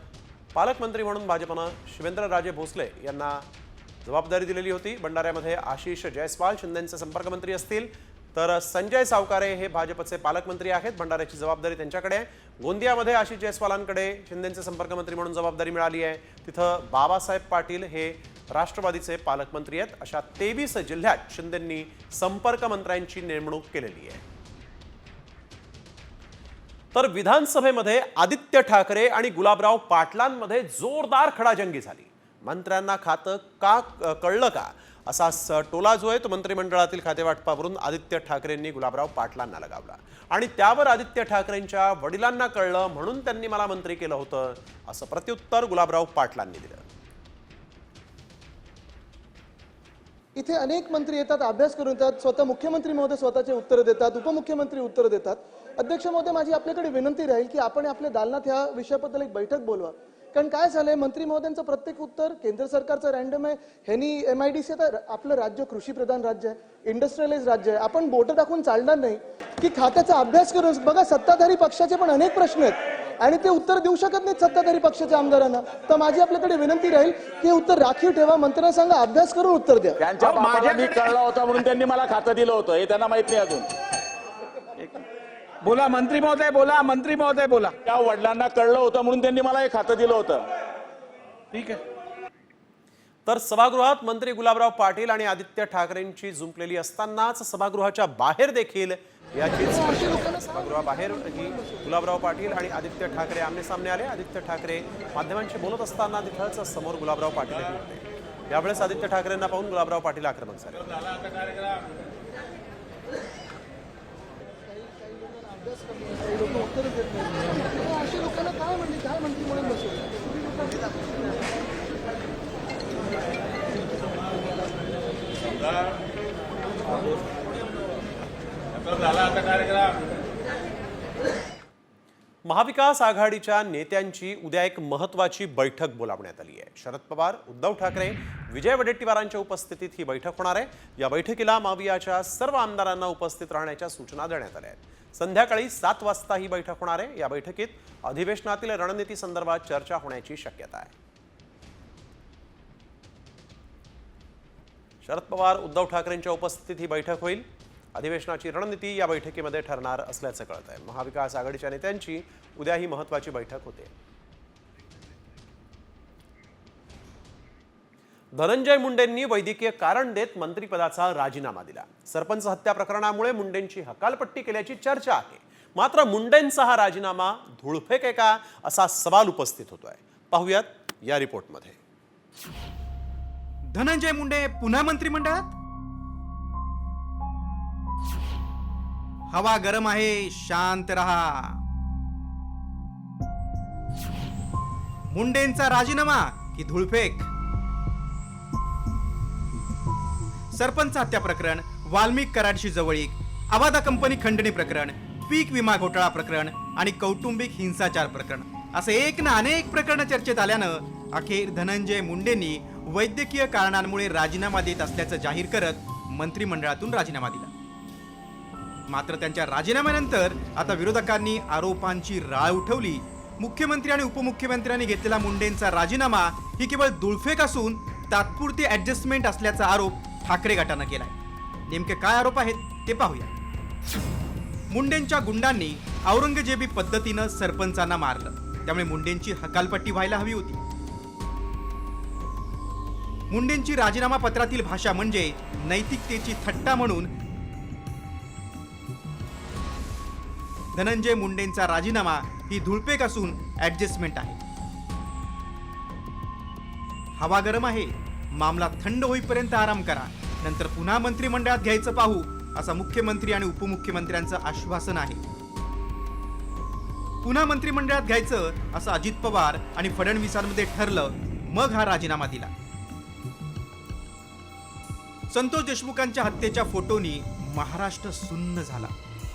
S1: पालकमंत्री म्हणून भाजपनं शिवेंद्रराजे भोसले यांना जबाबदारी दिलेली होती. भंडाऱ्यामध्ये आशिष जयस्वाल शिंदेंचे संपर्क मंत्री असतील, तर संजय सावकारे हे भाजपचे पालकमंत्री आहेत. भंडाऱ्याची जबाबदारी त्यांच्याकडे आहे. गोंदियामध्ये आशिष जयस्वालांकडे शिंदेंचे संपर्क मंत्री म्हणून जबाबदारी मिळाली आहे. तिथं बाबासाहेब पाटील हे राष्ट्रवादीचे पालकमंत्री आहेत. अशा 23 जिल्ह्यात शिंदेंनी संपर्क मंत्र्यांची नेमणूक केलेली आहे. तर विधानसभेमध्ये आदित्य ठाकरे आणि गुलाबराव पाटलांमध्ये जोरदार खडाजंगी झाली. मंत्र्यांना खातं का कळलं का असा टोला जो आहे तो मंत्रिमंडळातील खातेवाटपावरून आदित्य ठाकरेंनी गुलाबराव पाटलांना लगावला आणि त्यावर आदित्य ठाकरेंच्या वडिलांना कळलं म्हणून त्यांनी मला मंत्री केलं होतं असं प्रत्युत्तर गुलाबराव पाटलांनी दिलं.
S18: इथे अनेक मंत्री येतात, अभ्यास करून येतात, स्वतः मुख्यमंत्री महोदय स्वतःचे उत्तर देतात, उपमुख्यमंत्री उत्तर देतात. अध्यक्ष महोदय, माझी आपल्याकडे विनंती राहील की आपण आपल्या दालनात ह्या विषयाबद्दल एक बैठक बोलवा. कारण काय झालंय, मंत्री महोदयांचं प्रत्येक उत्तर केंद्र सरकारचं रॅन्डम आहे. ह्यांनी MIDC, आता आपलं राज्य कृषी प्रधान राज्य आहे, इंडस्ट्रियलाइज राज्य आहे. आपण बोटं टाकून चालणार नाही की खात्याचा अभ्यास करून बघा. सत्ताधारी पक्षाचे पण अनेक प्रश्न आहेत आणि ते उत्तर देऊ शकत नाहीत सत्ताधारी पक्षाच्या आमदारांना. तर माझी आपल्याकडे विनंती राहील की उत्तर राखीव ठेवा. मंत्र्यांना सांगा अभ्यास करून उत्तर द्या.
S19: त्यांच्या बापाला मी कळला होता म्हणून त्यांनी मला खातं दिलं होतं, हे त्यांना माहित नाही अजून.
S3: बोला मंत्री महोदय, बोला मंत्री महोदय, बोला.
S19: त्या वडिलांना कळलं होतं म्हणून त्यांनी मला हे खातं दिलं होतं.
S3: ठीक आहे.
S1: तर सभागृहात मंत्री गुलाबराव पाटील आणि आदित्य ठाकरेंची जुंपलेली असतानाच सभागृहाच्या बाहेर देखील याचीच सभागृहाबाहेर ही गुलाबराव पाटील आणि आदित्य ठाकरे आमने सामने आले. आदित्य ठाकरे माध्यमांशी बोलत असताना तिथंच समोर गुलाबराव पाटील होते. यावेळेस आदित्य ठाकरेंना पाहून गुलाबराव पाटील आक्रमक झाले.
S18: अशा लोकांना काय म्हणते, काय मंत्री म्हणून बसवलं?
S1: महाविकास आघाडीच्या नेत्यांची उद्या एक महत्त्वाची बैठक बोलावण्यात आली आहे. शरद पवार, उद्धव ठाकरे, विजय वडेट्टीवारांच्या उपस्थितीत ही बैठक होणार आहे. या बैठकीला मावियाच्या सर्व आमदारांना उपस्थित राहण्याच्या सूचना देण्यात आल्या आहेत. संध्याकाळी 7 वाजता ही बैठक होणार आहे. या बैठकीत अधिवेशनातील रणनीती संदर्भात चर्चा होण्याची शक्यता आहे. शरद पवार, उद्धव ठाकरेंच्या उपस्थितीत ही बैठक होईल. अधिवेशनाची रणनीती या बैठकीमध्ये ठरणार असल्याचं कळत आहे. महाविकास आघाडीच्या नेत्यांची उद्या ही महत्त्वाची बैठक होते. धनंजय मुंडेंनी वैद्यकीय कारण देत मंत्रिपदाचा राजीनामा दिला. सरपंच हत्या प्रकरणामुळे मुंडेंची हकालपट्टी केल्याची चर्चा आहे. मात्र मुंडेंचा हा राजीनामा धूळफेक आहे का असा सवाल उपस्थित होतोय. पाहूयात या रिपोर्टमध्ये.
S20: धनंजय मुंडे पुन्हा मंत्रिमंडळात? हवा गरम आहे, शांत रहा. मुंडेंचा राजीनामा की धूळफेक? सरपंच हत्या प्रकरण, वाल्मिक कराडशी जवळीक, अवादा कंपनी खंडणी प्रकरण, पीक विमा घोटाळा प्रकरण आणि कौटुंबिक हिंसाचार प्रकरण असे एक ना अनेक प्रकरण चर्चेत आल्यानं अखेर धनंजय मुंडेंनी वैद्यकीय कारणांमुळे राजीनामा देत असल्याचं जाहीर करत मंत्रिमंडळातून राजीनामा दिला. मात्र त्यांच्या राजीनाम्यानंतर आता विरोधकांनी आरोपांची राळ उठवली. मुख्यमंत्री आणि उपमुख्यमंत्र्यांनी घेतलेला मुंडेंचा राजीनामा ही केवळ धूळफेक असून तात्पुरती ऍडजस्टमेंट असल्याचा आरोप ठाकरे गटानं केलाय. नेमके काय आरोप आहेत ते पाहूया. मुंडेंच्या गुंडांनी औरंगजेबी पद्धतीनं सरपंचांना मारलं, त्यामुळे मुंडेंची हकालपट्टी व्हायला हवी होती. मुंडेंची राजीनामा पत्रातील भाषा म्हणजे नैतिकतेची थट्टा म्हणून धनंजय मुंडेंचा राजीनामा ही धूळफेक असून ऍडजस्टमेंट आहे. हवा गरम आहे, मामला थंड होईपर्यंत आराम करा, नंतर पुन्हा मंत्रिमंडळात घ्यायचं पाहू असं मुख्यमंत्री आणि उपमुख्यमंत्र्यांचं आश्वासन आहे. पुन्हा मंत्रिमंडळात घ्यायचं असं अजित पवार आणि फडणवीसांमध्ये ठरलं, मग हा राजीनामा दिला. संतोष देशमुखांच्या हत्येच्या फोटोनी महाराष्ट्र सुन्न झाला.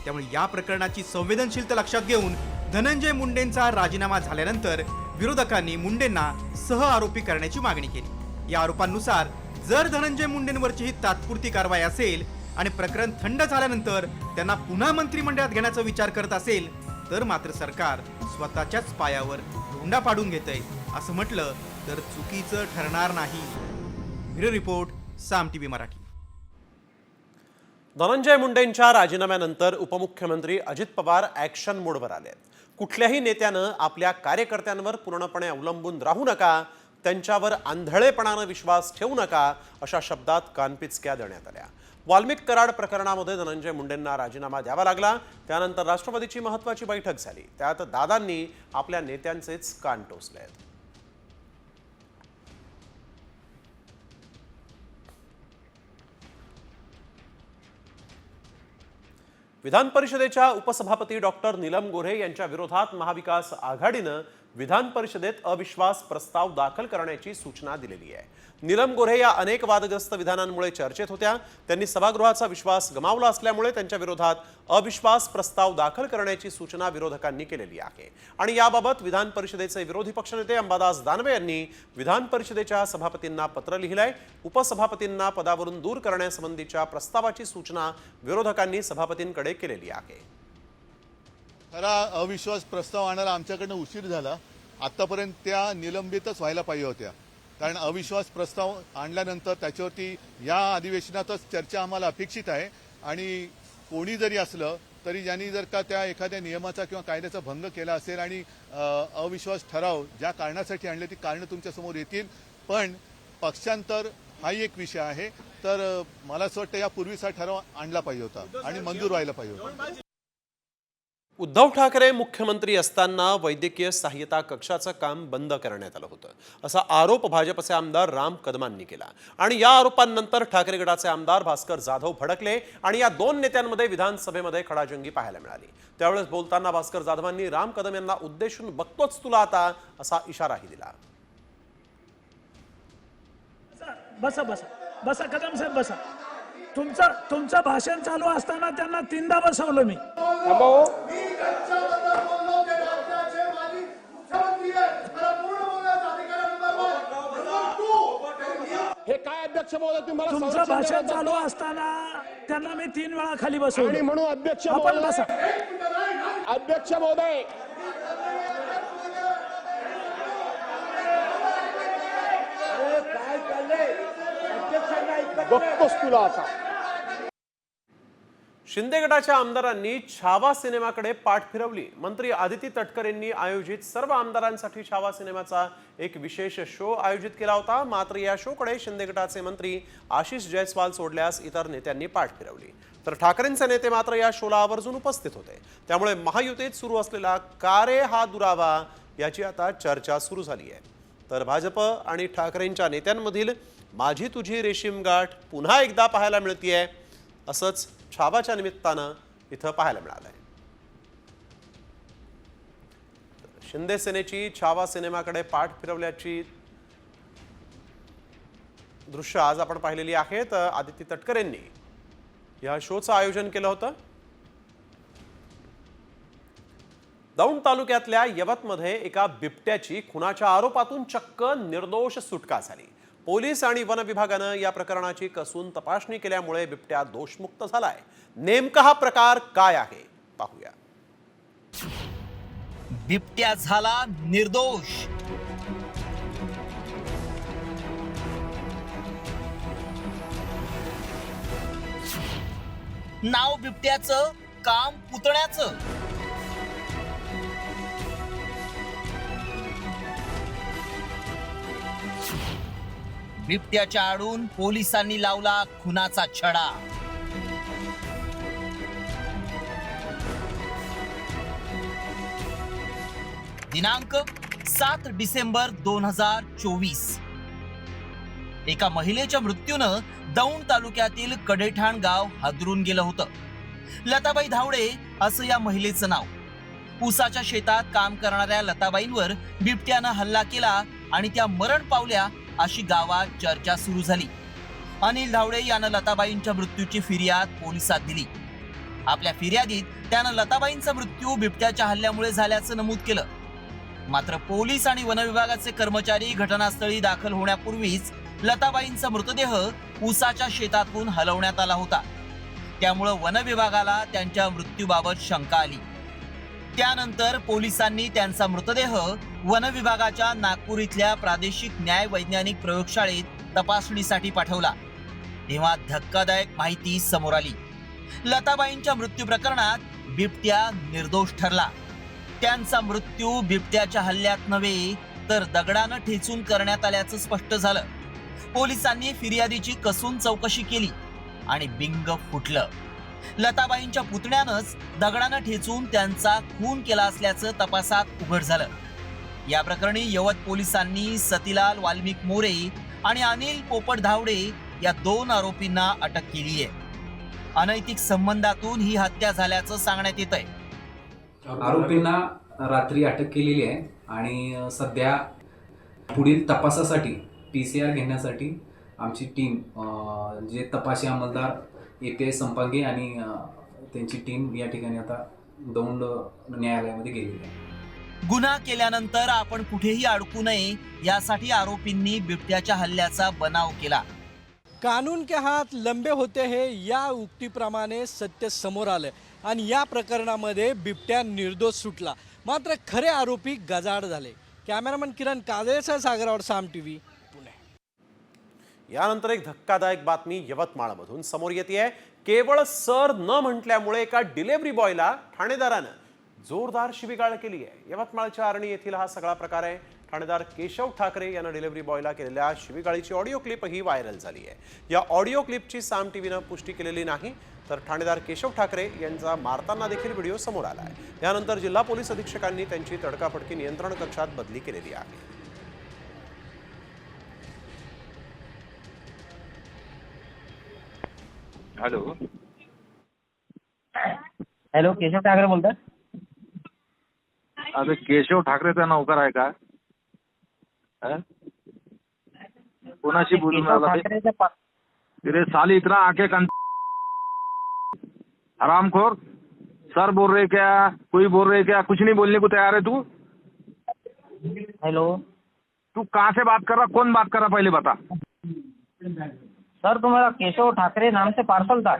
S20: त्यामुळे या प्रकरणाची संवेदनशीलता लक्षात घेऊन धनंजय मुंडेंचा राजीनामा झाल्यानंतर विरोधकांनी मुंडेंना सह आरोपी करण्याची मागणी केली. या आरोपांनुसार जर धनंजय मुंडेंवरची ही तात्पुरती कारवाई असेल आणि प्रकरण थंड झाल्यानंतर त्यांना पुन्हा मंत्रिमंडळात घेण्याचा विचार करत असेल तर मात्र सरकार स्वतःच्याच पायावर धोंडा पाडून घेतंय असं म्हटलं तर चुकीचं ठरणार नाही. ब्युरो रिपोर्ट, साम टीव्ही मराठी.
S1: धनंजय मुंडेंच्या राजीनाम्यानंतर उपमुख्यमंत्री अजित पवार ॲक्शन मोडवर आले आहेत. कुठल्याही नेत्यानं आपल्या कार्यकर्त्यांवर पूर्णपणे अवलंबून राहू नका, त्यांच्यावर आंधळेपणानं विश्वास ठेवू नका अशा शब्दात कानपिचक्या देण्यात आल्या. वाल्मिक कराड प्रकरणामध्ये धनंजय मुंडेंना राजीनामा द्यावा लागला. त्यानंतर राष्ट्रवादीची महत्त्वाची बैठक झाली. त्यात दादांनी आपल्या नेत्यांचेच कान टोचले आहेत. विधान परिषदेच्या उपसभापती डॉक्टर नीलम गोऱ्हे यांच्या विरोधात महाविकास आघाडीनं विधान परिषदेत अविश्वास प्रस्ताव दाखल करण्याची सूचना दिलेली आहे. नीलम गोऱ्हे या अनेक वादग्रस्त विधानांमुळे चर्चेत होत्या. त्यांनी सभागृहाचा विश्वास गमावला असल्यामुळे त्यांच्या विरोधात अविश्वास प्रस्ताव दाखल करण्याची सूचना विरोधकांनी केलेली आहे. आणि याबाबत विधान परिषदेचे विरोधी पक्षनेते अंबादास दानवे यांनी विधान परिषदेच्या सभापतींना पत्र लिहिलंय. उपसभापतींना पदावरून दूर करण्यासंबंधीच्या प्रस्तावाची सूचना विरोधकांनी सभापतींकडे केलेली आहे.
S14: खरा अविश्वास प्रस्ताव आणायला आमच्याकडनं उशीर झाला. आतापर्यंत त्या निलंबितच व्हायला पाहिजे होत्या, कारण अविश्वास प्रस्ताव आणल्यानंतर त्याच्यावरती या अधिवेशनातच चर्चा आम्हाला अपेक्षित आहे. आणि कोणी जरी असलं तरी ज्यांनी जर का त्या एखाद्या नियमाचा किंवा कायद्याचा भंग केला असेल आणि अविश्वास ठराव ज्या कारणासाठी आणले ती कारणं तुमच्यासमोर येतील. पण पक्षांतर हाही एक विषय आहे. तर मला असं वाटतं यापूर्वीचा ठराव आणला पाहिजे होता आणि मंजूर व्हायला पाहिजे होता.
S1: उद्धव ठाकरे मुख्यमंत्री असताना वैद्यकीय सहाय्यता कक्षाचं काम बंद करण्यात आलं होतं, असा आरोप भाजपचे आमदार राम कदमांनी केला. आणि या आरोपांनंतर ठाकरे गटाचे आमदार भास्कर जाधव भडकले आणि या दोन नेत्यांमध्ये विधानसभेमध्ये खडाजंगी पाहायला मिळाली. त्यावेळेस बोलताना भास्कर जाधवांनी राम कदम यांना उद्देशून बघतोच तुला आता असा इशाराही दिला.
S15: बसा बसा बसा कदम साहेब बसा. तुमचं भाषण चालू असताना त्यांना 3दा बसवलं मी.
S19: हे काय अध्यक्ष महोदय तुम्हाला
S15: तुमचं भाषण चालू असताना त्यांना मी 3 वेळा खाली बसवलं.
S19: आणि म्हणून अध्यक्ष
S15: आपण बसा.
S19: अध्यक्ष महोदय काय चाललंय बघतोस तुला आता.
S1: शिंदे गटाच्या आमदारांनी छावा सिनेमाकडे पाठ फिरवली. मंत्री आदिती तटकरे यांनी आयोजित सर्व आमदारांसाठी छावा सिनेमाचा एक विशेष शो आयोजित केला होता. मात्र या शोकडे शिंदे गटाचे मंत्री आशिष जयस्वाल सोडल्यास इतर नेत्यांनी पाठ फिरवली. तर ठाकरेंचे नेते मात्र या शोला आवर्जून उपस्थित होते. त्यामुळे महायुतीत सुरू असलेला का रे हा दुरावा याची आता चर्चा सुरू झाली आहे. तर भाजप आणि ठाकरेंच्या नेत्यांमधील माझी तुझी रेशीम गाठ पुन्हा एकदा पाहायला मिळतीये. असंच छावाच्या निमित्तानं इथं पाहायला मिळालंय. शिंदे सेनेची छावा सिनेमाकडे पाठ फिरवल्याची दृश्य आज आपण पाहिलेली आहेत. आदिती तटकरेंनी या शोचं आयोजन केलं होतं. दौंड तालुक्यातल्या यवतमध्ये एका बिबट्याची खुनाच्या आरोपातून चक्क निर्दोष सुटका झाली. पोलीस आणि वन विभागानं या प्रकरणाची कसून तपासणी केल्यामुळे बिबट्या दोषमुक्त झालाय. नेमका हा प्रकार काय आहे पाहूया.
S10: बिबट्या झाला निर्दोष. नाव बिबट्याचं, काम पुतण्याचं. बिबट्याच्या आडून पोलिसांनी लावला खुनाचा छडा. दिनांक 7 डिसेंबर 2024. एका महिलेच्या मृत्यूनं दौंड तालुक्यातील कडेठाण गाव हादरून गेलं होतं. लताबाई धावडे असं या महिलेचं नाव. ऊसाच्या शेतात काम करणाऱ्या लताबाईंवर बिबट्यानं हल्ला केला आणि त्या मरण पावल्या अशी गावात चर्चा सुरू झाली. अनिल धावडे यानं लताबाईंच्या मृत्यूची फिर्याद पोलिसात दिली. आपल्या फिर्यादीत त्यानं लताबाईंचा मृत्यू बिबट्याच्या हल्ल्यामुळे झाल्याचं नमूद केलं. मात्र पोलीस आणि वन विभागाचे कर्मचारी घटनास्थळी दाखल होण्यापूर्वीच लताबाईंचा मृतदेह ऊसाच्या शेतातून हलवण्यात आला होता. त्यामुळं वन विभागाला त्यांच्या मृत्यूबाबत शंका आली. त्यानंतर पोलिसांनी त्यांचा मृतदेह वन विभागाच्या नागपूर इथल्या प्रादेशिक न्याय वैज्ञानिक प्रयोगशाळेत तपासणीसाठी पाठवला. तेव्हा धक्कादायक माहिती समोर आली. लताबाईंच्या मृत्यू प्रकरणात बिबट्या निर्दोष ठरला. त्यांचा मृत्यू बिबट्याच्या हल्ल्यात नव्हे तर दगडानं ठेचून करण्यात आल्याचं स्पष्ट झालं. पोलिसांनी फिर्यादीची कसून चौकशी केली आणि बिंग फुटलं. लताबाईंच्या पुतण्यानंच दगडानं ठेचून त्यांचा खून केला असल्याचं तपासात उघड झालं. या प्रकरणी यवत पोलिसांनी सतीलाल वाल्मिक मोरे आणि अनिल पोपट धावडे या 2 आरोपींना अटक केली आहे. अनैतिक संबंधातून ही हत्या झाल्याचं सांगण्यात येत आहे.
S21: आरोपींना रात्री अटक केलेली आहे. आणि सध्या पुढील तपासासाठी PCR घेण्यासाठी आमची टीम जे तपासी अंमलदार API संपांगे आणि त्यांची टीम या ठिकाणी आता दौंड न्यायालयामध्ये गेलेली आहे.
S10: गुन्हा केल्यानंतर आपण कुठेही अडकू नये यासाठी आरोपींनी बिबट्याच्या हल्ल्याचा बनाव केला.
S22: कानून के हात लंबे होते हैं या उक्तीप्रमाणे सत्य समोर आलं आणि या प्रकरणामध्ये बिबट्या निर्दोष सुटला. मात्र खरे आरोपी गजाआड झाले. कॅमेरामन किरण काजळेसह सागरावर साम TV.
S1: यानंतर एक धक्कादायक बातमी यवतमाळमधून समोर येते. केवळ सर न म्हटल्यामुळे एका डिलिव्हरी बॉयला ठाणेदारानं जोरदार शिवीगाळ केली आहे. यवतमाळच्या आर्णी येथील हा सगळा प्रकार आहे. ठाणेदार केशव ठाकरे यानं डिलिव्हरी बॉयला केलेल्या शिवीगाळीची ऑडिओ क्लिपही व्हायरल झाली आहे. या ऑडिओ क्लिपची साम TVनं पुष्टी केलेली नाही, तर ठाणेदार केशव ठाकरे यांचा मारताना देखील व्हिडिओ समोर आला आहे. यानंतर जिल्हा पोलीस अधीक्षकांनी त्यांची तडकाफडकी नियंत्रण कक्षात बदली केलेली आहे.
S23: हॅलो, केशव ठाकरे बोलतात.
S24: अबे केशव ठाकरेचा नौकर आहे का? कोणाशी बोलून राहिला ते? तेरे साली इतना आके हरामखोर. सर बोल रहे क्या, कोई बोल रहे क्या? कुछ नहीं बोलने को तैयार है तू?
S23: हेलो,
S24: तू कहाँ से बात कर रहा, कौन बात कर रहा, पहले बता.
S23: सर तुम्हारा केशव ठाकरे नाम से पार्सल था.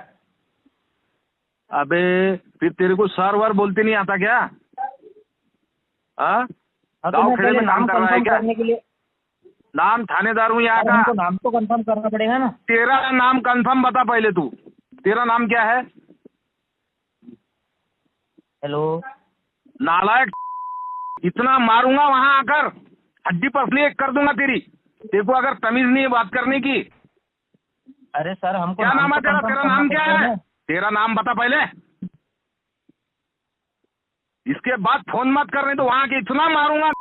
S24: अबे फिर तेरे को सर वर बोलते नहीं आता क्या? गाँव खेड़े में काम कर रहा है क्या? नाम थानेदार हूँ यहाँ का.
S23: नाम तो कंफर्म करना पड़ेगा ना.
S24: तेरा नाम कंफर्म बता पहले तू. तेरा नाम क्या है?
S23: हेलो,
S24: नालायक. इतना मारूंगा वहां आकर, हड्डी पसली एक कर दूंगा तेरी. तेरे को अगर तमीज नहीं है बात करने की.
S23: अरे सर हमको
S24: क्या नाम है तेरा?
S23: तो
S24: तेरा नाम क्या है? तेरा नाम बता पहले. इसके बाद फोन मत करने तो वहां के इतना मारूंगा.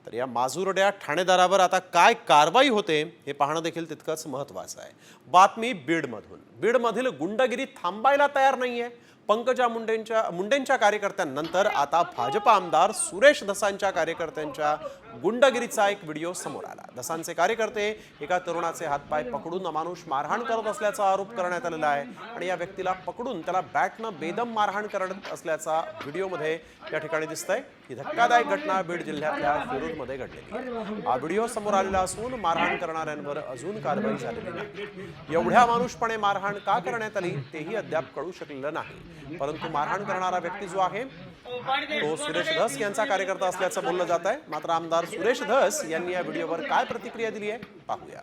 S1: तर या माजुरड्या ठाणेदारावर आता काय कारवाई होते हे पाहणं देखील तितकंच महत्त्वाचं आहे. बातमी बीडमधून. बीडमधील गुंडगिरी थांबायला तयार नाहीये. पंकजा मुंडेंच्या कार्यकर्त्यांनंतर आता भाजप आमदार सुरेश धसांच्या कार्यकर्त्यांच्या गुंडगिरीचा एक व्हिडिओ समोर आला. धसांचे कार्यकर्ते एका तरुणाचे हातपाय पकडून अमानुष मारहाण करत असल्याचा आरोप करण्यात आलेला आहे आणि या व्यक्तीला पकडून त्याला बॅटनं बेदम मारहाण करत असल्याचा व्हिडिओमध्ये या ठिकाणी दिसतंय. ही धक्कादायक घटना बीड जिल्ह्यातल्या शिरूरमध्ये घडलेली आहे. हा व्हिडिओ समोर आलेला असून मारहाण करणाऱ्यांवर अजून कारवाई झालेली नाही. एवढ्या अमानुषपणे मारहाण का करण्यात आली तेही अद्याप कळू शकलेलं नाही. परंतु मारहाण करणारा व्यक्ती जो आहे तो सुरेश धस यांचा कार्यकर्ता असल्याचं बोललं जात आहे. मात्र आमदार सुरेश धस यांनी या व्हिडिओवर काय प्रतिक्रिया दिली आहे पाहूया.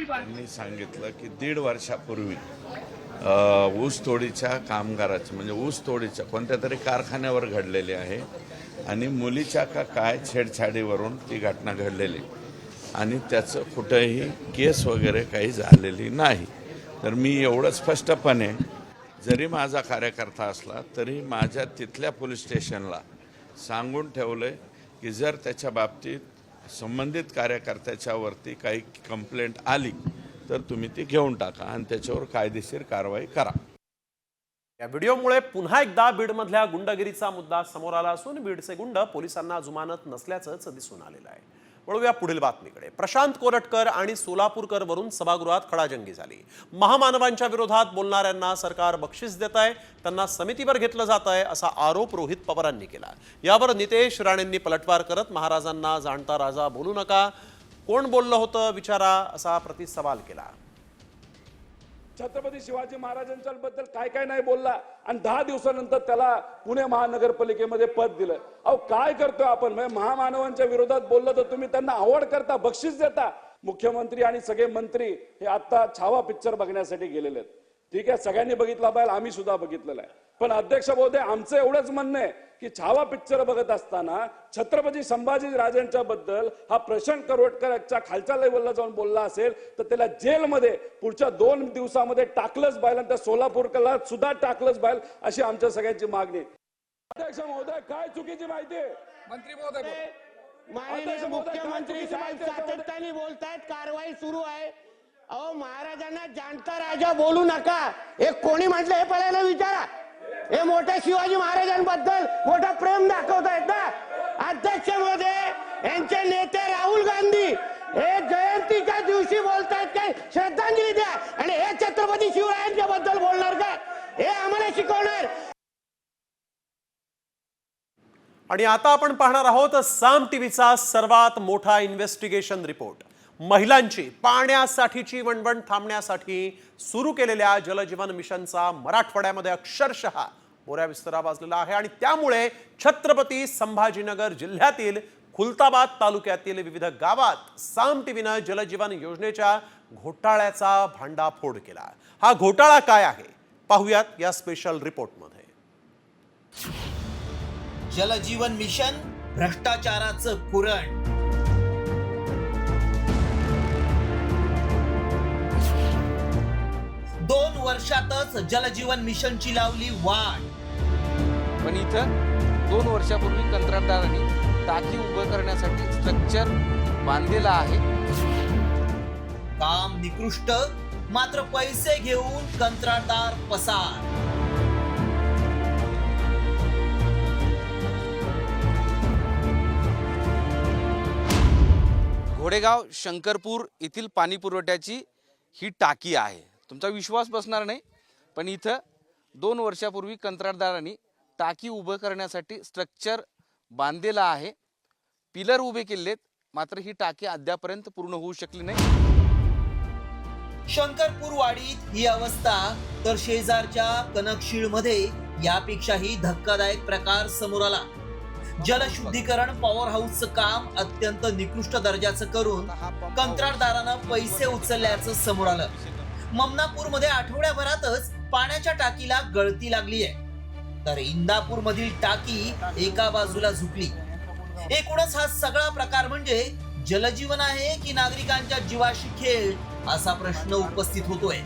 S25: त्यांनी सांगितलं की 1.5 वर्षापूर्वी ऊसतोडीच्या कामगाराची म्हणजे ऊसतोडीच्या कोणत्या तरी कारखान्यावर घडलेली आहे आणि मुलीच्या का काय छेडछाडीवरून ती घटना घडलेली आणि त्याचं कुठंही केस वगैरे काही झालेली नाही. तर मी एवढं स्पष्टपणे जरी माझा कार्यकर्ता असला तरी माझ्या तिथल्या पोलीस स्टेशनला सांगून ठेवलंय की जर त्याच्या बाबतीत संबंधित कार्यकर्त्याच्यावरती काही कंप्लेंट आली तर तुम्ही ती घेऊन टाका आणि त्याच्यावर कायदेशीर कारवाई करा.
S1: या व्हिडिओमुळे पुन्हा एकदा बीडमधल्या गुंडगिरीचा मुद्दा समोर आला असून बीडचे गुंड पोलिसांना जुमानत नसल्याचंच दिसून आलेलं आहे. वळूया पुढील बातमीकडे. प्रशांत कोरटकर आणि सोलापूरकर वरून सभागृहात खडाजंगी झाली. महामानवांच्या विरोधात बोलणाऱ्यांना सरकार बक्षीस देत आहे, त्यांना समितीवर घेतलं जात आहे असा आरोप रोहित पवारांनी केला. यावर नितेश राणेंनी पलटवार करत महाराजांना जाणता राजा बोलू नका, कोण बोललं होतं विचारा असा प्रतिसवाल केला.
S5: छत्रपती शिवाजी महाराजांच्याबद्दल काय काय नाही बोलला आणि 10 दिवसानंतर त्याला पुणे महानगरपालिकेमध्ये पद दिलं. अहो काय करतोय आपण? महामानवांच्या विरोधात बोललं तर तुम्ही त्यांना आवड करता, बक्षीस देता. मुख्यमंत्री आणि सगळे मंत्री हे आता छावा पिक्चर बघण्यासाठी गेलेले आहेत. ठीक आहे, सगळ्यांनी बघितला पाहिजे, आम्ही सुद्धा बघितलेला आहे. पण अध्यक्ष महोदय आमचं एवढंच म्हणणं आहे की छावा पिक्चर बघत असताना छत्रपती संभाजी राजांच्या बद्दल हा प्रशांत कोरटकरच्या खालच्या लेवलला जाऊन बोलला असेल तर त्याला जेलमध्ये पुढच्या 2 दिवसामध्ये टाकलंच पाहिजे आणि त्या सोलापूरला सुद्धा टाकलंच पाहिजे अशी आमच्या सगळ्यांची मागणी. अध्यक्ष महोदय काय चुकीची माहिती आहे?
S3: मंत्री महोदय
S5: माननीय
S3: मुख्यमंत्री साहेब सातत्याने बोलतायत, कारवाई सुरू आहे.
S2: अहो महाराजांना जाणता राजा बोलू नका हे कोणी म्हटलं हे पहिल्यांदा विचारा. हे मोठ्या शिवाजी महाराजांबद्दल मोठं प्रेम दाखवतायत ना. अध्यक्ष महोदय यांचे नेते राहुल गांधी हे जयंतीच्या दिवशी बोलतायत काय श्रद्धांजली द्या आणि हे छत्रपती शिवरायांच्या बद्दल बोलणार का? हे आम्हाला शिकवणार.
S1: आणि आता आपण पाहणार आहोत साम टीव्हीचा सर्वात मोठा इन्व्हेस्टिगेशन रिपोर्ट. महिलांची पाण्यासाठीची वणवण थांबण्यासाठी सुरू केलेल्या जलजीवन मिशनचा मराठवाड्यामध्ये अक्षरशः मोऱ्या विस्तारा वाजलेला आहे आणि त्यामुळे छत्रपती संभाजीनगर जिल्ह्यातील खुलताबाद तालुक्यातील विविध गावात साम टीव्हीनं जलजीवन योजनेच्या घोटाळ्याचा भांडाफोड केला. हा घोटाळा काय आहे पाहूयात या स्पेशल रिपोर्टमध्ये.
S10: जलजीवन मिशन भ्रष्टाचाराचं पुरण. दोन वर्षातच जलजीवन मिशनची लावली वाट.
S4: पण इथं 2 वर्षापूर्वी कंत्राटदारांनी टाकी उभं करण्यासाठी स्ट्रक्चर बांधलेलं आहे.
S10: काम निकृष्ट, मात्र पैसे घेऊन कंत्राटदार पसार.
S4: घोडेगाव शंकरपूर येथील पाणी पुरवठ्याची ही टाकी आहे. तुमचा विश्वास बसणार नाही, पण इथं 2 वर्षापूर्वी कंत्राटदारांनी टाकी उभं करण्यासाठी स्ट्रक्चर बांधलेलं आहे. पिलर उभे केलेत, मात्र ही टाकी अद्यापर्यंत पूर्ण होऊ शकली नाही.
S10: शंकरपूर वाडीत ही अवस्था, तर शेजारच्या कनकशीळमध्ये यापेक्षाही धक्कादायक प्रकार समोर आला. जलशुद्धीकरण पॉवर हाऊसचं काम अत्यंत निकृष्ट दर्जाचं करून कंत्राटदारानं पैसे उचलल्याचं समोर आलं. ममनापूरमध्ये आठवड्याभरातच पाण्याच्या टाकीला गळती लागली आहे, तर इंदापूर मधील टाकी एका बाजूला झुकली. एकूणच हा सगळा प्रकार म्हणजे जलजीवन आहे की नागरिकांच्या जीवाशी खेळ, असा प्रश्न उपस्थित होतोय.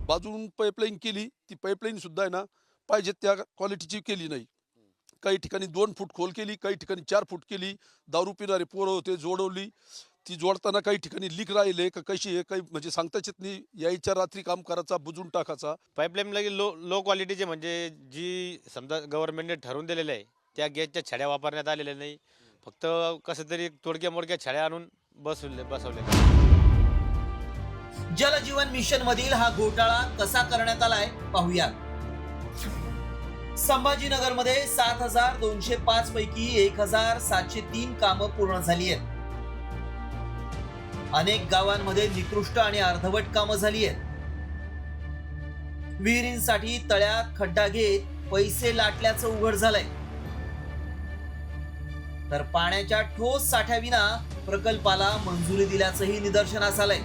S6: बाजून पाईपलाईन केली, ती पाईपलाईन सुद्धा आहे ना पाहिजे त्या क्वालिटीची केली नाही. काही ठिकाणी 2 फूट खोल केली, काही ठिकाणी 4 फूट केली. दारू पिणारे पोरं होते, जोडवली. ती जोडताना काही ठिकाणी लीक राहिले का कशी आहे काही म्हणजे सांगताच येत नाही. यायच्या रात्री काम करायचा, बुजून टाकायचा.
S8: पाईपलाईन लगे लो क्वालिटीचे, म्हणजे जी समजा गव्हर्नमेंटने ठरवून दिलेलं आहे त्या गॅसच्या छड्या वापरण्यात आलेल्या नाही. फक्त कसं तरी तोडक्या मोडक्या छड्या आणून बसवले.
S10: जलजीवन मिशन मधील हा घोटाळा कसा करण्यात आलाय पाहूया. संभाजीनगरमध्ये 7,205 पैकी 1,703 कामं पूर्ण झाली आहेत. अनेक गावांमध्ये निकृष्ट आणि अर्धवट कामं झाली आहेत. विहिरींसाठी तळ्यात खड्डा घेत पैसे लाटल्याचं उघड झालंय, तर पाण्याच्या ठोस साठ्याविना प्रकल्पाला मंजुरी दिल्याचंही निदर्शनास आलंय.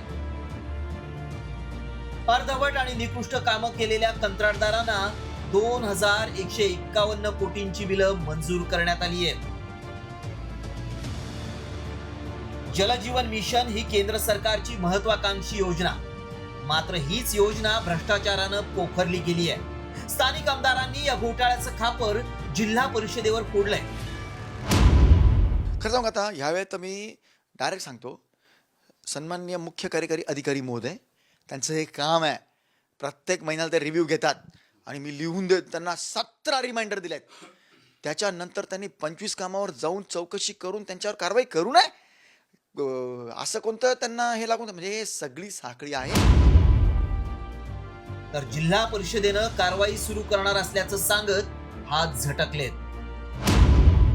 S10: अर्धवट आणि निकृष्ट कामं केलेल्या कंत्राटदारांना 2,151 कोटींची बिलं मंजूर करण्यात आली आहेत. जलजीवन मिशन ही केंद्र सरकारची महत्वाकांक्षी योजना, मात्र हीच योजना भ्रष्टाचारानं पोखरली गेली आहे. स्थानिक आमदारांनी या घोटाळ्याचं खापर जिल्हा परिषदेवर फोडलंय.
S9: खरं सांगू आता ह्यावेळेत मी डायरेक्ट सांगतो, सन्माननीय मुख्य कार्यकारी अधिकारी महोदय त्यांचं हे काम आहे. प्रत्येक महिन्याला ते रिव्ह्यू घेतात आणि मी लिहून देत त्यांना 17 रिमाइंडर दिलेत. त्याच्यानंतर त्यांनी 25 कामावर जाऊन चौकशी करून त्यांच्यावर कारवाई करू नये असं कोणतं त्यांना हे लागून, म्हणजे हे सगळी साखळी आहे.
S10: तर जिल्हा परिषदेनं कारवाई सुरू करणार असल्याचं सांगत हात झटकलेत.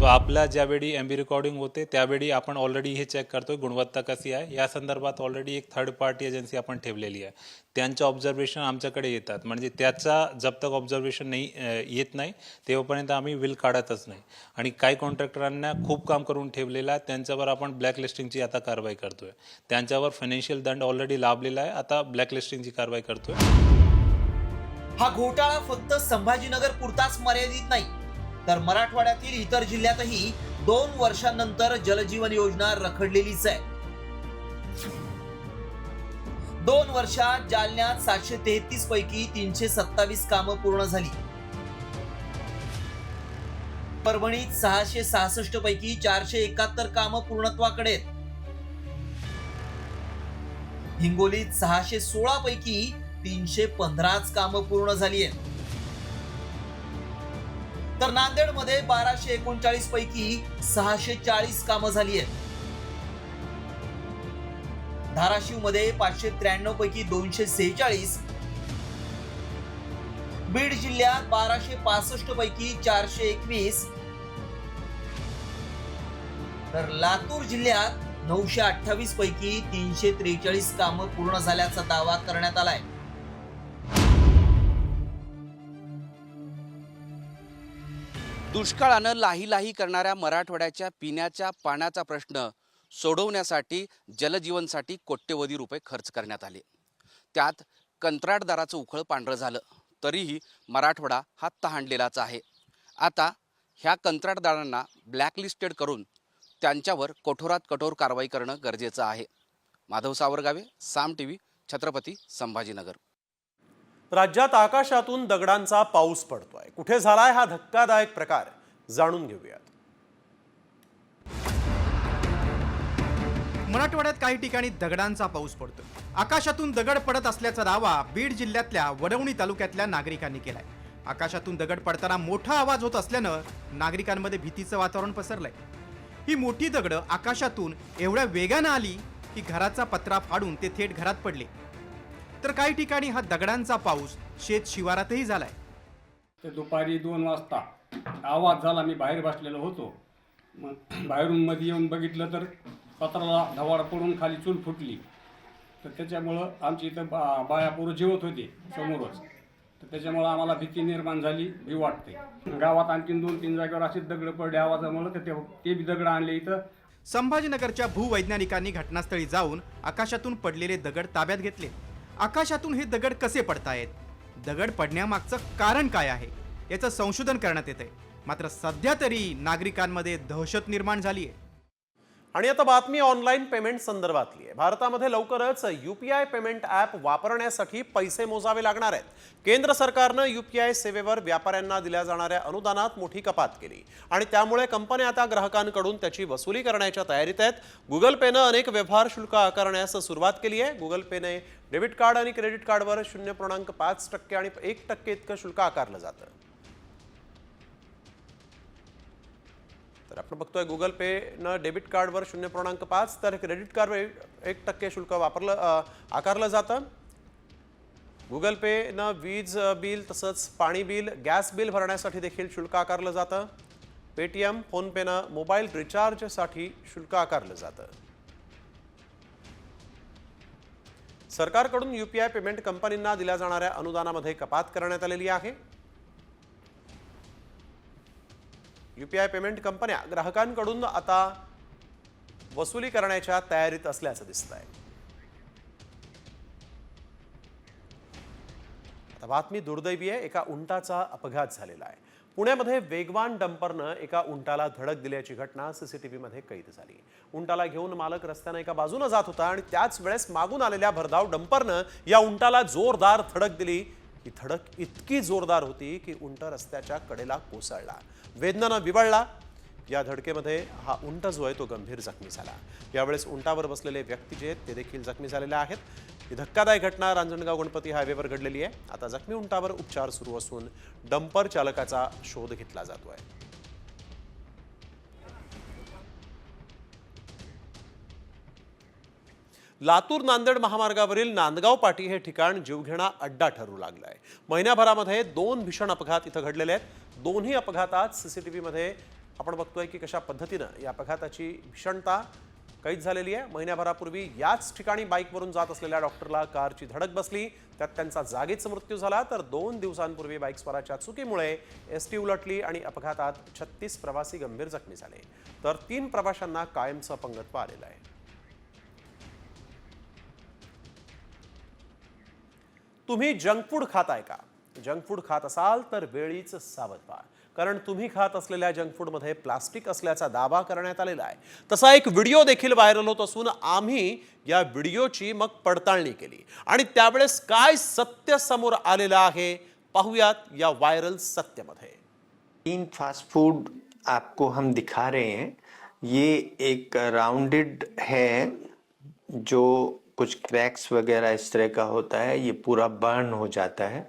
S26: तो आपला ज्यावेळी एमबी रेकॉर्डिंग होते त्यावेळी आपण ऑलरेडी हे चेक करतोय गुणवत्ता कशी आहे. या संदर्भात ऑलरेडी एक थर्ड पार्टी एजन्सी आपण ठेवलेली आहे. त्यांचं ऑब्झर्वेशन आमच्याकडे येतात, म्हणजे त्याचा जब तक ऑब्झर्वेशन नाही येत नाही तेव्हापर्यंत आम्ही विल काढतच नाही. आणि काही कॉन्ट्रॅक्टरांना खूप काम करून ठेवलेलं आहे, त्यांच्यावर आपण ब्लॅकलिस्टिंगची आता कारवाई करतोय. त्यांच्यावर फायनान्शियल दंड ऑलरेडी लाभलेला आहे, आता ब्लॅकलिस्टिंगची कारवाई करतोय.
S10: हा घोटाळा फक्त संभाजीनगर पुरताच मर्यादित नाही, तर मराठवाड्यातील इतर जिल्ह्यातही 2 वर्षांनंतर जलजीवन योजना रखडलेलीच आहे. 2 वर्षात जालन्यात 733 पैकी 327 कामं पूर्ण झाली. परभणीत 666 पैकी 471 कामं पूर्णत्वाकडे आहेत. हिंगोलीत 616 पैकी 315 कामं पूर्ण झाली आहेत, तर नांदेडमध्ये 1239 पैकी 640 कामं झाली आहेत. धाराशिव मध्ये 593 पैकी 246, बीड जिल्ह्यात 1265 पैकी 421, तर लातूर जिल्ह्यात 928 पैकी 343 कामं पूर्ण झाल्याचा दावा करण्यात आलाय.
S4: दुष्काळानं लाही करणाऱ्या मराठवाड्याच्या पिण्याच्या पाण्याचा प्रश्न सोडवण्यासाठी जलजीवनसाठी कोट्यवधी रुपये खर्च करण्यात आले. त्यात कंत्राटदाराचं उखळ पांढरं झालं. तरीही मराठवाडा हा तहानलेलाच आहे. आता ह्या कंत्राटदारांना ब्लॅकलिस्टेड करून त्यांच्यावर कठोरात कठोर कारवाई करणं गरजेचं आहे. माधव सावरगावे, साम टीव्ही, छत्रपती संभाजीनगर.
S1: राज्यात आकाशातून दगडांचा पाऊस पडतोय. कुठे झालाय हा धक्कादायक प्रकार, जाणून घेऊयात.
S20: मराठवाड्यात काही ठिकाणी दगडांचा पाऊस पडतो. आकाशातून दगड पडत असल्याचा दावा बीड जिल्ह्यातल्या वडवणी तालुक्यातल्या नागरिकांनी केलाय. आकाशातून दगड पडताना मोठा आवाज होत असल्यानं नागरिकांमध्ये भीतीचं वातावरण पसरलंय. ही मोठी दगड आकाशातून एवढ्या वेगानं आली की घराचा पत्रा फाडून ते थेट घरात पडले. तर काही ठिकाणी हा दगडांचा पाऊस शेत शिवारातही झालाय.
S7: ते दुपारी 2 वाजता आवाज झाला. मी बाहेर बसलेलो होतो. मग बाहेरून मध्ये येऊन बघितलं तर पत्राला धवाड पडून खाली चूल फुटली. तर त्याच्यामुळं आमची इथं बाया पोरं जेवत होते समोरच. तर त्याच्यामुळं आम्हाला भीती निर्माण झाली, भी वाटते. गावात आणखीन 2-3 जागेवर असेच दगड पडले आवाजामुळं. तर ते बी दगड आणले इथं.
S20: संभाजीनगरच्या भूवैज्ञानिकांनी घटनास्थळी जाऊन आकाशातून पडलेले दगड ताब्यात घेतले. आकाशातून हे दगड कसे पडतायत, दगड पडण्यामागचं कारण काय आहे याचं संशोधन करण्यात येतंय. मात्र सध्या तरी नागरिकांमध्ये दहशत निर्माण झाली आहे.
S1: आणि आता बातमी ऑनलाईन पेमेंट संदर्भातली आहे. भारतामध्ये लवकरच UPI पेमेंट ॲप वापरण्यासाठी पैसे मोजावे लागणार आहेत. केंद्र सरकारनं UPI सेवेवर व्यापाऱ्यांना दिल्या जाणाऱ्या अनुदानात मोठी कपात केली आणि त्यामुळे कंपन्या आता ग्राहकांकडून त्याची वसुली करण्याच्या तयारीत आहेत. गुगल पेनं अनेक व्यवहार शुल्क आकारण्यास सुरुवात केली आहे. गुगल पेने डेबिट कार्ड आणि क्रेडिट कार्डवर 0.5% आणि 1% इतकं शुल्क आकारलं जातं. तर आपण बघतोय गुगल पेनं डेबिट कार्डवर 0.5 तर क्रेडिट कार्डवर 1% शुल्क आकारलं जातं. गुगल पेनं वीज बिल तसंच पाणी बिल, गॅस बिल भरण्यासाठी देखील शुल्क आकारलं जातं. पेटीएम, फोनपेनं मोबाईल रिचार्जसाठी शुल्क आकारलं जातं. सरकारकडून UPI पेमेंट कंपनींना दिल्या जाणाऱ्या अनुदानामध्ये कपात करण्यात आलेली आहे. UPI पेमेंट कंपन्या ग्राहकांकडून आता वसुली करण्याच्या तयारीत असल्याचं दिसतंय. आता बातमी दुर्दैवी आहे. एका उंटाचा अपघात झालेला आहे. पुण्यामध्ये वेगवान डंपरनं एका उंटाला धडक दिल्याची घटना CCTV मध्ये कैद झाली. उंटाला घेऊन मालक रस्त्याने एका बाजूने जात होता आणि त्याच वेळेस मागून आलेल्या भरधाव डंपरनं या उंटाला जोरदार धडक दिली. ही धडक इतकी जोरदार होती की उंट रस्त्याच्या कडेला कोसळला, वेदनेनं विवळला. या धडकेमध्ये हा उंट जो आहे तो गंभीर जखमी झाला. यावेळेस उंटावर बसलेले व्यक्ती जे आहेत ते देखील जखमी झालेले आहेत. ही धक्कादायक घटना रांजणगाव गणपती हायवेवर घडलेली आहे. आता जखमी उंटावर उपचार सुरू असून डंपर चालकाचा शोध घेतला जातोय. लातूर नांदेड महामार्गावरील नांदगाव पाटी हे ठिकाण जीवघेणा अड्डा ठरू लागलं आहे. महिन्याभरामध्ये 2 भीषण अपघात इथं घडलेले आहेत. दोन्ही अपघातात CCTV मध्ये आपण बघतोय की कशा पद्धतीनं या अपघाताची भीषणता कैद झालेली आहे. महिन्याभरापूर्वी याच ठिकाणी बाईकवरून जात असलेल्या डॉक्टरला कारची धडक बसली, त्यात त्यांचा जागीच मृत्यू झाला. तर 2 दिवसांपूर्वी बाईक स्वाराच्या चुकीमुळे ST उलटली आणि अपघातात 36 प्रवासी गंभीर जखमी झाले. तर 3 प्रवाशांना कायमचं अपंगत्व आलेलं आहे. तुम्ही जंक फूड खाताय का? जंक फूड खात असाल तर वेळीच सावध व्हा, कारण तुम्ही खात असलेल्या जंक फूडमध्ये प्लास्टिक असल्याचा दावा करण्यात आलेला आहे. तसा एक व्हिडिओ देखील व्हायरल होत असून आम्ही या व्हिडिओची मग पडताळणी केली आणि त्यावेळेस काय सत्य समोर आलेलं आहे पाहूयात या व्हायरल सत्यमध्ये.
S11: 3 फास्ट फूड आपको हम दिखा रहे हैं. ये एक राउंडेड है जो कुछ क्रैक्स वगैरह इस तरह का होता है, ये पूरा बर्न हो जाता है।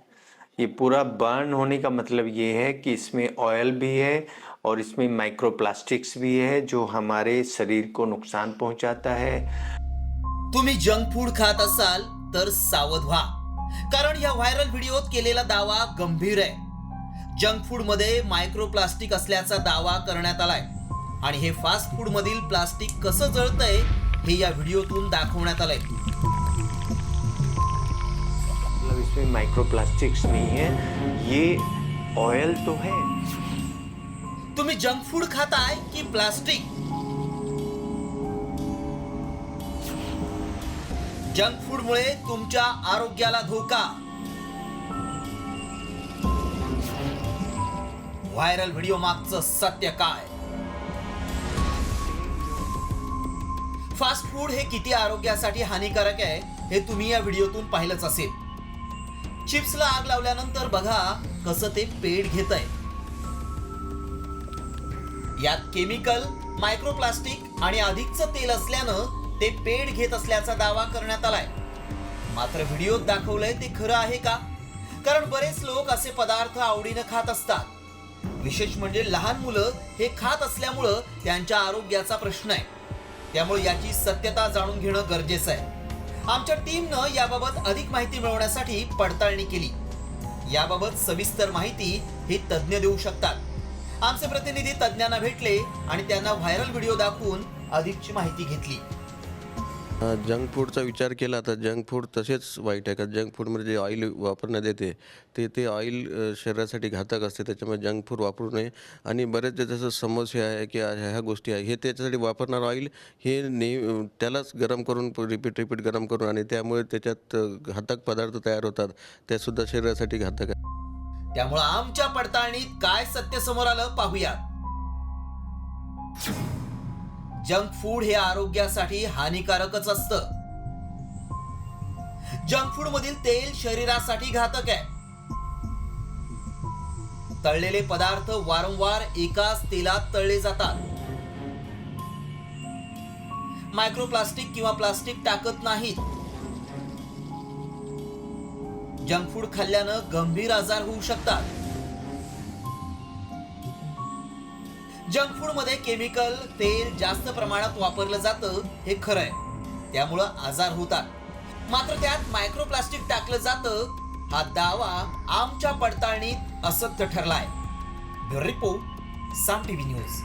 S11: ये पूरा बर्न होने का मतलब ये है कि इसमें ऑयल भी है और इसमें माइक्रोप्लास्टिक्स भी है जो हमारे शरीर को नुकसान पहुंचाता है।
S10: तुम्ही जंक फूड खात असाल तर सावध व्हा, कारण या व्हायरल व्हिडिओत केलेला दावा गंभीर आहे। जंक फूड मध्ये मायक्रोप्लास्टिक असल्याचा दावा करण्यात आलाय आणि हे फास्ट फूड मधील प्लास्टिक कसं जळतंय हे या व्हिडिओतून दाखवण्यात आलंय।
S11: मतलब इसमें माइक्रोप्लास्टिक्स नहीं है, ये ऑयल तो है।
S10: तुम्ही जंक फूड खाताय की प्लास्टिक? जंक फूड मुळे तुमच्या आरोग्याला धोका। व्हायरल व्हिडिओ मागचं सत्य काय? फास्ट फूड हे किती आरोग्यासाठी हानिकारक आहे हे तुम्ही या व्हिडिओतून पाहिलंच असेल। चिप्सला आग लावल्यानंतर बघा कसं ते पेट घेतंय। यात केमिकल, मायक्रोप्लास्टिक आणि अधिकचं तेल असल्यानं ते पेट घेत असल्याचा दावा करण्यात आलाय। मात्र व्हिडिओत दाखवलंय ते खरं आहे का? कारण बरेच लोक असे पदार्थ आवडीनं खात असतात। विशेष म्हणजे लहान मुलं हे खात असल्यामुळं त्यांच्या आरोग्याचा प्रश्न आहे। त्यामुळे याची सत्यता जाणून घेणं गरजेचं आहे। आमच्या टीमनं याबाबत अधिक माहिती मिळवण्यासाठी पडताळणी केली। याबाबत सविस्तर माहिती हे तज्ज्ञ देऊ शकतात। आमचे प्रतिनिधी तज्ज्ञांना भेटले आणि त्यांना व्हायरल व्हिडिओ दाखवून अधिकची माहिती घेतली।
S12: जंक फूडचा विचार केला तर जंक फूड तसेच वाईट आहे, कारण जंक फूडमध्ये जे ऑइल वापरण्यात येते ते ऑइल शरीरासाठी घातक असते, त्याच्यामुळे जंक फूड वापरू नये। आणि बरेच जसं समोसे आहे की ह्या गोष्टी आहे, हे त्याच्यासाठी वापरणार ऑइल हे त्यालाच गरम करून रिपीट गरम करून आणि त्यामुळे त्याच्यात घातक पदार्थ तयार होतात, ते सुद्धा शरीरासाठी घातक आहे।
S10: त्यामुळे आमच्या पडताळणीत काय सत्य समोर आलं पाहूया। जंक फूड हे आरोग्यासाठी हानिकारकच असतं। जंक फूड मधील तेल शरीरासाठी घातक आहे। तळलेले पदार्थ वारंवार एकाच तेलात तळले जातात। मायक्रोप्लास्टिक किंवा प्लास्टिक टाकत नाहीत। जंक फूड खाल्ल्यानं गंभीर आजार होऊ शकतात। जंक फूड मध्ये केमिकल, तेल जास्त प्रमाणात वापरलं जातं हे खरं आहे, त्यामुळं आजार होतात। मात्र त्यात मायक्रोप्लास्टिक टाकलं जातं हा दावा आमच्या पडताळणीत असत्य ठरलाय। ब्युरो रिपोर्ट, साम टीव्ही न्यूज।